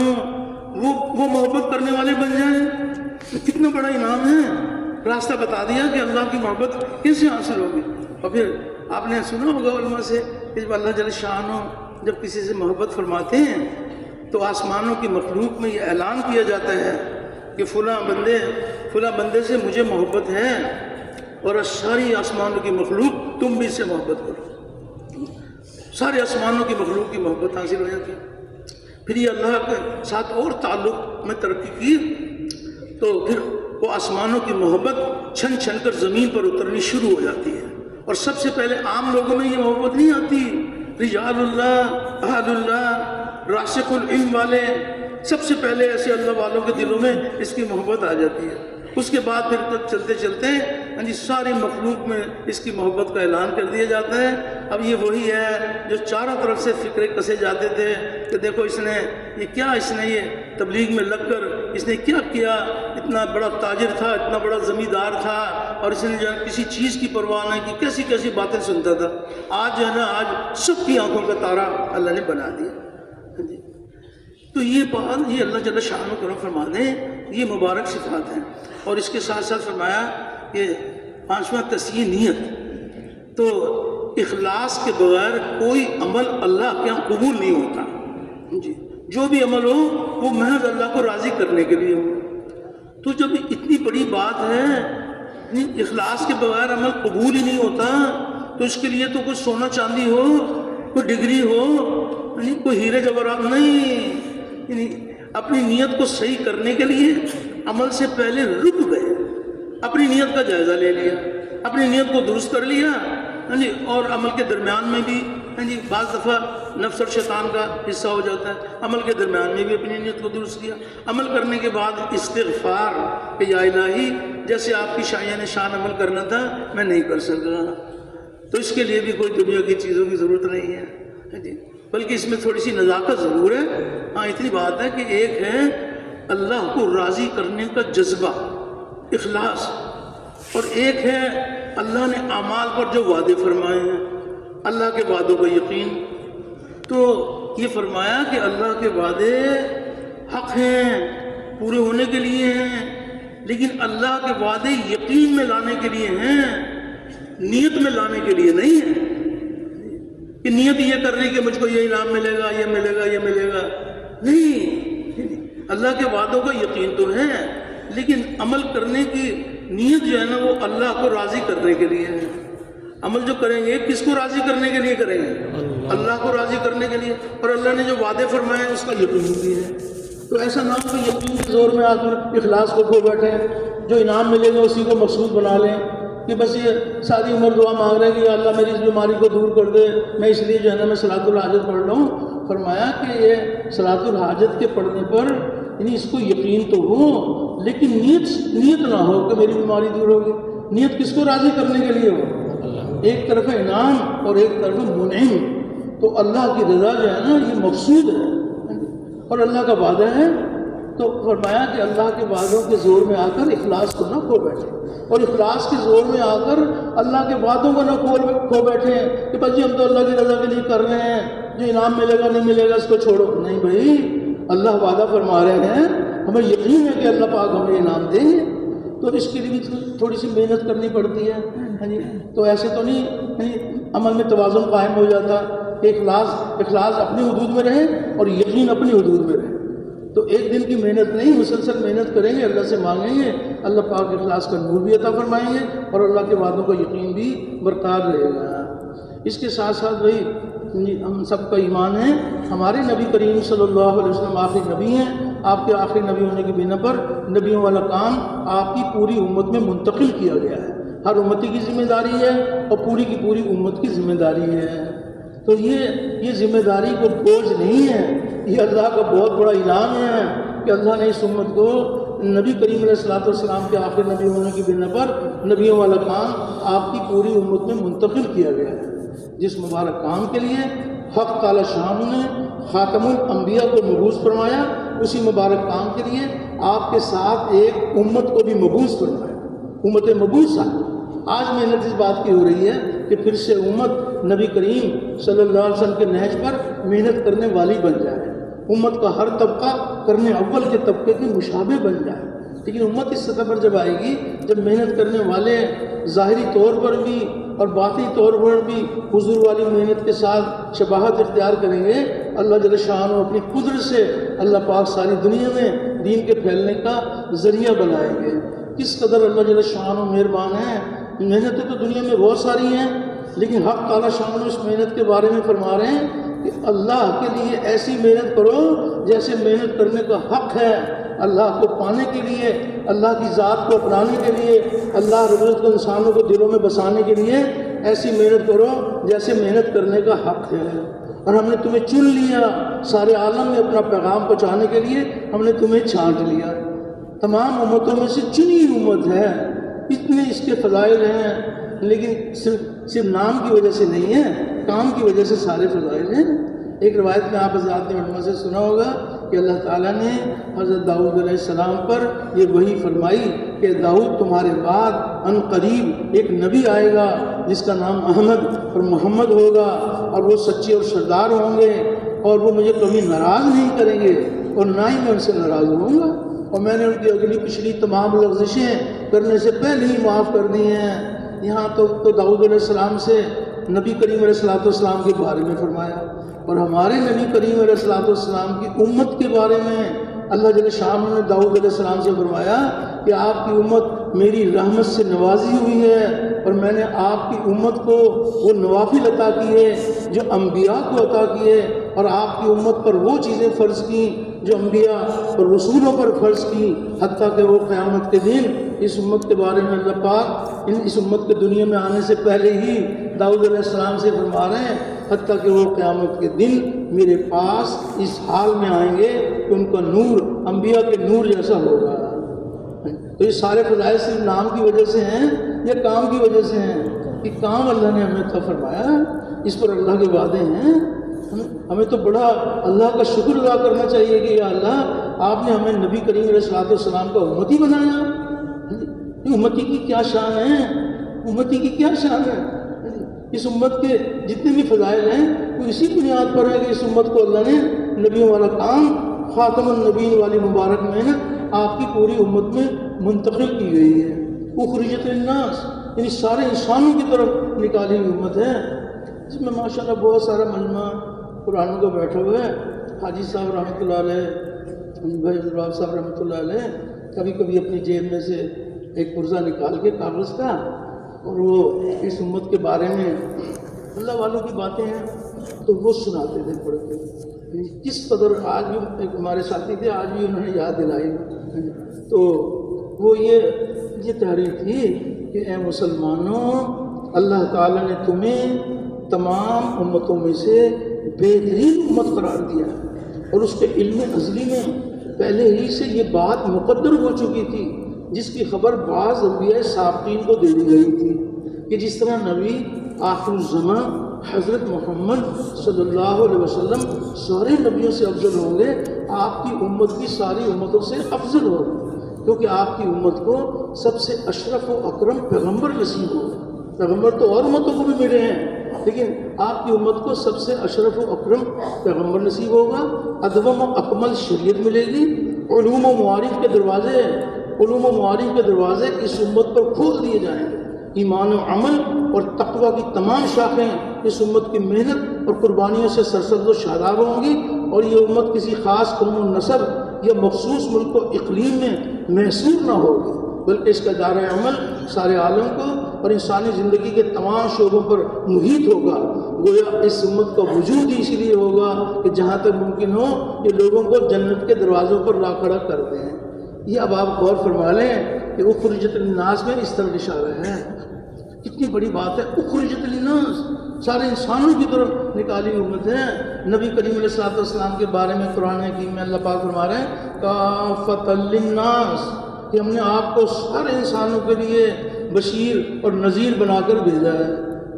S1: وہ محبت کرنے والے بن جائیں، کتنا بڑا انعام ہے۔ راستہ بتا دیا کہ اللہ کی محبت کیسے حاصل ہوگی۔ اور پھر آپ نے سنا ہوگا علماء سے کہ جب اللہ جل شانہ جب کسی سے محبت فرماتے ہیں تو آسمانوں کی مخلوق میں یہ اعلان کیا جاتا ہے کہ فلاں بندے سے مجھے محبت ہے، اور ساری آسمانوں کی مخلوق تم بھی اس سے محبت کرو، سارے آسمانوں کی مخلوق کی محبت حاصل ہو جاتی ہے۔ پھر یہ اللہ کے ساتھ اور تعلق میں ترقی کی تو پھر وہ آسمانوں کی محبت چھن چھن کر زمین پر اترنی شروع ہو جاتی ہے، اور سب سے پہلے عام لوگوں میں یہ محبت نہیں آتی، رجال اللہ، اہل اللہ، راسخ العلم والے، سب سے پہلے ایسے اللہ والوں کے دلوں میں اس کی محبت آ جاتی ہے۔ اس کے بعد پھر چلتے چلتے ساری مخلوق میں اس کی محبت کا اعلان کر دیا جاتا ہے۔ اب یہ وہی ہے جو چاروں طرف سے فکرے کسے جاتے تھے کہ دیکھو اس نے یہ تبلیغ میں لگ کر اس نے کیا، اتنا بڑا تاجر تھا، اتنا بڑا زمیندار تھا، اور اس نے جو ہے کسی چیز کی پرواہ نہیں کی، کیسی باتیں سنتا تھا۔ آج جو ہے نا آج سب کی آنکھوں کا تارا اللہ نے بنا دیا۔ تو یہ بات یہ اللہ جل شانہ کرم فرما دیں، یہ مبارک صفات ہیں۔ اور اس کے ساتھ ساتھ فرمایا کہ 5واں تصحیح نیت، تو اخلاص کے بغیر کوئی عمل اللہ کے یہاں قبول نہیں ہوتا جی، جو بھی عمل ہو وہ محض اللہ کو راضی کرنے کے لیے ہو۔ تو جب اتنی بڑی بات ہے، اخلاص کے بغیر عمل قبول ہی نہیں ہوتا، تو اس کے لیے تو کوئی سونا چاندی ہو، کوئی ڈگری ہو، کوئی ہیرے جواہرات نہیں، اپنی نیت کو صحیح کرنے کے لیے عمل سے پہلے رک گئے، اپنی نیت کا جائزہ لے لیا، اپنی نیت کو درست کر لیا، اور عمل کے درمیان میں بھی بعض دفعہ نفس اور شیطان کا حصہ ہو جاتا ہے، عمل کے درمیان میں بھی اپنی نیت کو درست کیا، عمل کرنے کے بعد استغفار کہ یا الہی جیسے آپ کی شایان شان عمل کرنا تھا میں نہیں کر سکا، تو اس کے لیے بھی کوئی دنیا کی چیزوں کی ضرورت نہیں ہے جی، بلکہ اس میں تھوڑی سی نزاکت ضرور ہے۔ ہاں اتنی بات ہے کہ ایک ہے اللہ کو راضی کرنے کا جذبہ، اخلاص، اور ایک ہے اللہ نے اعمال پر جو وعدے فرمائے ہیں، اللہ کے وعدوں کا یقین۔ تو یہ فرمایا کہ اللہ کے وعدے حق ہیں، پورے ہونے کے لیے ہیں، لیکن اللہ کے وعدے یقین میں لانے کے لیے ہیں، نیت میں لانے کے لیے نہیں ہے کہ نیت یہ کر رہی کہ مجھ کو یہ انعام ملے گا، یہ ملے گا، یہ ملے گا، نہیں، اللہ کے وعدوں کا یقین تو ہے، لیکن عمل کرنے کی نیت جو ہے نا وہ اللہ کو راضی کرنے کے لیے ہے۔ عمل جو کریں گے کس کو راضی کرنے کے لیے کریں گے؟ اللہ کو راضی کرنے کے لیے، اور اللہ نے جو وعدے فرمائے ہیں اس کا یقین بھی ہے۔ تو ایسا نہ ہو کہ یقین کے زور میں آ کر اخلاص کو کھو بیٹھیں، جو انعام ملے گا اسی کو مقصود بنا لیں کہ بس یہ ساری عمر دعا مانگ رہے ہیں کہ یا اللہ میری اس بیماری کو دور کر دے، میں اس لیے جو ہے نا میں صلاۃ الحاجت پڑھ رہا ہوں۔ فرمایا کہ یہ صلاۃ الحاجت کے پڑھنے پر یعنی اس کو یقین تو ہو، لیکن نیت نہ ہو کہ میری بیماری دور ہوگی۔ نیت کس کو راضی کرنے کے لیے ہو؟ ایک طرف انعام اور ایک طرف منعم، تو اللہ کی رضا جو ہے نا یہ مقصود ہے، اور اللہ کا وعدہ ہے۔ تو فرمایا کہ اللہ کے وعدوں کے زور میں آ کر اخلاص کو نہ کھو بیٹھے، اور اخلاص کے زور میں آ کر اللہ کے وعدوں کو نہ کھو بیٹھے کہ بس جی ہم تو اللہ کی رضا کے لیے کر رہے ہیں، جو انعام ملے گا نہیں ملے گا اس کو چھوڑو۔ نہیں بھائی، اللہ وعدہ فرما رہے ہیں ہمیں یقین ہے کہ اللہ پاک ہمیں انعام دیں گے، تو اب اس کے لیے بھی تھوڑی سی محنت کرنی پڑتی ہے، ہاں جی۔ تو ایسے تو نہیں عمل میں توازن قائم ہو جاتا کہ اخلاص اپنی حدود میں رہے اور یقین اپنی حدود میں رہے۔ تو ایک دن کی محنت نہیں، مسلسل محنت کریں گے، اللہ سے مانگیں گے، اللہ پاک اخلاص کا نور بھی عطا فرمائیں گے اور اللہ کے وعدوں کا یقین بھی برقرار رہے گا۔ اس کے ساتھ ساتھ بھائی ہم سب کا ایمان ہے ہمارے نبی کریم صلی اللہ علیہ وسلم آخری نبی ہیں، آپ کے آخری نبی ہونے کی بنا پر نبیوں والا کام آپ کی پوری امت میں منتقل کیا گیا ہے۔ ہر امتی کی ذمہ داری ہے اور پوری کی پوری امت کی ذمہ داری ہے۔ تو یہ ذمہ داری کو بوجھ نہیں ہے، یہ اللہ کا بہت بڑا انعام ہے کہ اللہ نے اس امت کو نبی کریم علیہ الصلوۃ والسلام کے آخری نبی ہونے کی بنا پر نبیوں والا کام آپ کی پوری امت میں منتقل کیا گیا ہے۔ جس مبارک کام کے لیے حق تعالی شان نے خاتم الانبیاء کو مبعوث فرمایا، اسی مبارک کام کے لیے آپ کے ساتھ ایک امت کو بھی مبعوث فرمایا، امت مبعوثہ۔ آج محنت اس بات کی ہو رہی ہے کہ پھر سے امت نبی کریم صلی اللہ علیہ وسلم کے نہج پر محنت کرنے والی بن جائے، امت کا ہر طبقہ کرنے اول کے طبقے کے مشابہ بن جائے۔ لیکن امت اس سطح پر جب آئے گی جب محنت کرنے والے ظاہری طور پر بھی اور باطنی طور پر بھی حضور والی محنت کے ساتھ شباہت اختیار کریں گے، اللہ جل شانہ اپنی قدرت سے اللہ پاک ساری دنیا میں دین کے پھیلنے کا ذریعہ بنائیں گے۔ کس قدر اللہ جل شانہ مہربان ہے۔ محنتیں تو دنیا میں بہت ساری ہیں، لیکن حق تعالی شان اس محنت کے بارے میں فرما رہے ہیں کہ اللہ کے لیے ایسی محنت کرو جیسے محنت کرنے کا حق ہے۔ اللہ کو پانے کے لیے، اللہ کی ذات کو اپنانے کے لیے، اللہ رب العزت کو انسانوں کو دلوں میں بسانے کے لیے ایسی محنت کرو جیسے محنت کرنے کا حق ہے۔ اور ہم نے تمہیں چن لیا سارے عالم میں اپنا پیغام پہنچانے کے لیے، ہم نے تمہیں چھانٹ لیا، تمام امتوں میں سے چنی امت ہے۔ اتنے اس کے فضائل ہیں، لیکن صرف نام کی وجہ سے نہیں ہے، کام کی وجہ سے سارے فضائل ہیں۔ ایک روایت میں آپ حضرات نے علماء سے سنا ہوگا کہ اللہ تعالیٰ نے حضرت داؤد علیہ السلام پر یہ وحی فرمائی کہ داؤد تمہارے بعد ان قریب ایک نبی آئے گا جس کا نام احمد اور محمد ہوگا، اور وہ سچے اور سردار ہوں گے، اور وہ مجھے کبھی ناراض نہیں کریں گے اور نہ ہی میں ان سے ناراض ہوں گا، اور میں نے ان کی اگلی پچھلی تمام لغزشیں کرنے سے پہلے ہی معاف کر دی ہیں۔ یہاں تو داؤد علیہ السلام سے نبی کریم علیہ الصلوۃ والسلام کے بارے میں فرمایا، اور ہمارے نبی کریم علیہ الصلوۃ والسلام کی امت کے بارے میں اللہ جل شانہ نے داؤد علیہ السلام سے فرمایا کہ آپ کی امت میری رحمت سے نوازی ہوئی ہے، اور میں نے آپ کی امت کو وہ نوافل عطا کیے جو انبیاء کو عطا کیے، اور آپ کی امت پر وہ چیزیں فرض کی جو انبیاء اور رسولوں پر فرض کی، حتیٰ کہ وہ قیامت کے دن اس امت کے بارے میں اللہ پاک اس امت کے دنیا میں آنے سے پہلے ہی داؤد علیہ السلام سے فرما رہے ہیں، حتیٰ کہ وہ قیامت کے دن میرے پاس اس حال میں آئیں گے کہ ان کا نور انبیاء کے نور جیسا ہوگا۔ تو یہ سارے فضائل صرف نام کی وجہ سے ہیں یا کام کی وجہ سے ہیں؟ کہ کام اللہ نے ہمیں عطا فرمایا، اس پر اللہ کے وعدے ہیں۔ ہمیں تو بڑا اللہ کا شکر ادا کرنا چاہیے کہ یا اللہ آپ نے ہمیں نبی کریم علیہ الصلوۃ والسلام کا امتی بنایا۔ امتی کی کیا شان ہے، امتی کی کیا شان ہے۔ اس امت کے جتنے بھی فضائل ہیں وہ اسی بنیاد پر ہے کہ اس امت کو اللہ نے نبیوں والا کام، خاتم النبیین والی مبارک محنت آپ کی پوری امت میں منتقل کی گئی ہے۔ اخرجت الناس یعنی سارے انسانوں کی طرف نکالی ہوئی امت ہے، جس میں ماشاءاللہ بہت سارا مجمع قرآن کا بیٹھا ہوا ہے۔ حاجی صاحب رحمۃ اللہ علیہ، بھائی عبدالوہاب صاحب رحمۃ اللہ علیہ کبھی کبھی اپنی جیب میں سے ایک پرزہ نکال کے کاغذ کا، اور وہ اس امت کے بارے میں اللہ والوں کی باتیں ہیں تو وہ سناتے تھے پڑھ کے۔ کس قدر آج بھی ایک ہمارے ساتھی تھے، آج بھی انہوں نے یاد دلائی، تو وہ یہ تحریر تھی کہ اے مسلمانوں، اللہ تعالیٰ نے تمہیں تمام امتوں میں سے بہترین امت قرار دیا ہے، اور اس کے علم ازلی میں پہلے ہی سے یہ بات مقدر ہو چکی تھی، جس کی خبر بعض انبیاء سابقین کو دے دی گئی تھی کہ جس طرح نبی آخر الزمان حضرت محمد صلی اللہ علیہ وسلم سارے نبیوں سے افضل ہوں گے، آپ کی امت بھی ساری امتوں سے افضل ہوگی، کیونکہ آپ کی امت کو سب سے اشرف و اکرم پیغمبر نصیب ہوگا۔ پیغمبر تو اور امتوں کو بھی ملے ہیں، لیکن آپ کی امت کو سب سے اشرف و اکرم پیغمبر نصیب ہوگا، ادوم و اکمل شریعت ملے گی، علوم و معارف کے دروازے اس امت پر کھول دیے جائیں گے۔ ایمان و عمل اور تقوی کی تمام شاخیں اس امت کی محنت اور قربانیوں سے سرسبز و شاداب ہوں گی، اور یہ امت کسی خاص قوم و نسل یا مخصوص ملک و اقلیم میں محصور نہ ہوگی، بلکہ اس کا دائرۂ عمل سارے عالم کو اور انسانی زندگی کے تمام شعبوں پر محیط ہوگا۔ گویا اس امت کا وجود ہی اسی لیے ہوگا کہ جہاں تک ممکن ہو یہ لوگوں کو جنت کے دروازوں پر لا کھڑا کر دیں۔ یہ اب آپ غور فرما لیں کہ اخرجت للناس میں اس طرح اشارہ ہے، کتنی بڑی بات ہے۔ اخرجت للناس سارے انسانوں کی طرف نکالی امت ہے۔ نبی کریم علیہ الصلوۃ والسلام کے بارے میں قرآن حکیم میں اللہ پاک فرما رہے ہیں کافۃ للناس، کہ ہم نے آپ کو سارے انسانوں کے لیے بشیر اور نذیر بنا کر بھیجا ہے،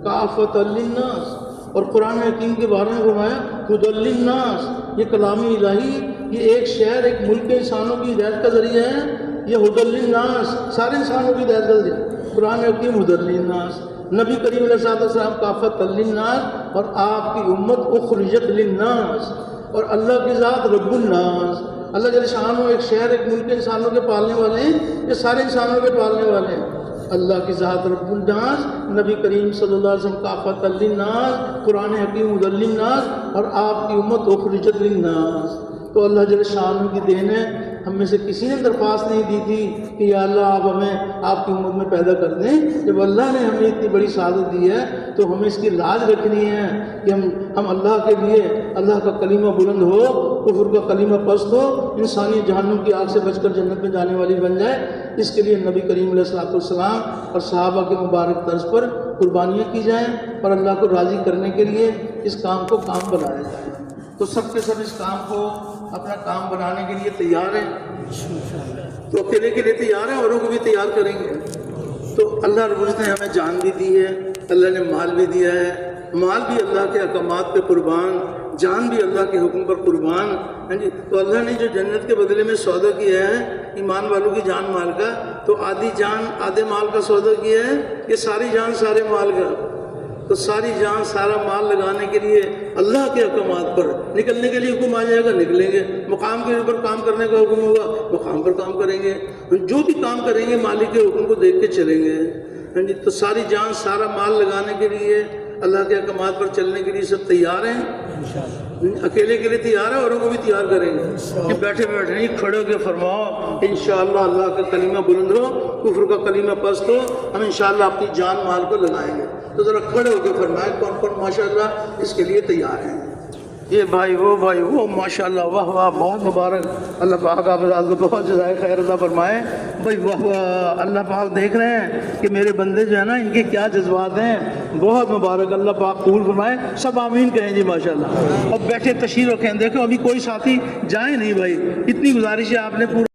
S1: کافۃ للناس۔ اور قرآن حکیم کے بارے میں فرمایا ہدی للناس، یہ کلام الہی، یہ ایک شہر ایک ملک کے انسانوں کی ہدایت کا ذریعہ ہے، یہ ہدی للناس سارے انسانوں کی ہدایت کا ذریعہ۔ قرآن حکیم ہدی للناس، نبی کریم علیہ الصلوۃ والسلام کافۃ للناس، اور آپ کی امت اخرجت للناس، اور اللہ کی ذات رب الناس، اللہ جل شانہ ایک شہر ایک ملک کے انسانوں کے پالنے والے ہیں، یہ سارے انسانوں کے پالنے والے ہیں۔ اللہ کی ذات رب الناس، نبی کریم صلی اللہ علیہ وسلم کافۃ للناس، قرآن حکیم ہدی للناس، اور آپ کی امت اخرجت للناس۔ تو اللہ جل شانہ کی دین ہے، ہم میں سے کسی نے درخواست نہیں دی تھی کہ یا اللہ آپ ہمیں آپ کی امت میں پیدا کر دیں۔ جب اللہ نے ہمیں اتنی بڑی سعادت دی ہے تو ہمیں اس کی لاج رکھنی ہے کہ ہم اللہ کے لیے، اللہ کا کلمہ بلند ہو، کفر کا کلمہ پست ہو، انسانی جہنم کی آگ سے بچ کر جنت میں جانے والی بن جائے۔ اس کے لیے نبی کریم علیہ الصلوۃ والسلام اور صحابہ کے مبارک طرز پر قربانیاں کی جائیں، اور اللہ کو راضی کرنے کے لیے اس کام کو کام بنایا جائے۔ تو سب کے سب اس کام کو اپنا کام بنانے کے لیے تیار ہیں، تو اکیلے کے لیے تیار ہیں، اوروں کو بھی تیار کریں گے۔ تو اللہ رب العزت نے ہمیں جان بھی دی ہے، اللہ نے مال بھی دیا ہے، مال بھی اللہ کے احکامات پہ قربان، جان بھی اللہ کے حکم پر قربان۔ ہاں جی، تو اللہ نے جو جنت کے بدلے میں سودا کیا ہے ایمان والوں کی جان مال کا، تو آدھی جان آدھے مال کا سودا کیا ہے، یہ ساری جان سارے مال کا۔ تو ساری جان سارا مال لگانے کے لیے اللہ کے احکامات پر نکلنے کے لیے حکم آ جائے گا، نکلیں گے۔ مقام کے اوپر کام کرنے کا حکم ہوگا، مقام پر کام کریں گے۔ جو بھی کام کریں گے مالک کے حکم کو دیکھ کے چلیں گے۔ ہاں جی، تو ساری جان سارا مال لگانے کے لیے، اللہ کے احکامات پر چلنے کے لیے سب تیار ہیں۔ اکیلے کے لیے تیار ہے، اوروں کو بھی تیار کریں گے کہ بیٹھے بیٹھے نہیں، کھڑے ہو کے فرماؤ انشاءاللہ اللہ کا کلمہ بلند ہو، کفر کا کلمہ پست ہو، ہم انشاءاللہ اپنی جان مال کو لگائیں گے۔ تو ذرا کھڑے ہو کے فرمائیں کون کون ماشاءاللہ اس کے لیے تیار ہیں۔ یہ بھائی وہ ماشاءاللہ، واہ واہ، بہت مبارک، اللہ پاک آپ کو بہت جزائے خیر عطا فرمائے۔ بھائی واہ واہ، اللہ پاک دیکھ رہے ہیں کہ میرے بندے جو ہے نا ان کے کیا جذبات ہیں، بہت مبارک، اللہ پاک قبول فرمائے۔ سب آمین کہیں جی ماشاءاللہ۔ اب بیٹھے تشریف رکھیں، دیکھو ابھی کوئی ساتھی جائیں نہیں بھائی، اتنی گزارش ہے آپ نے پورا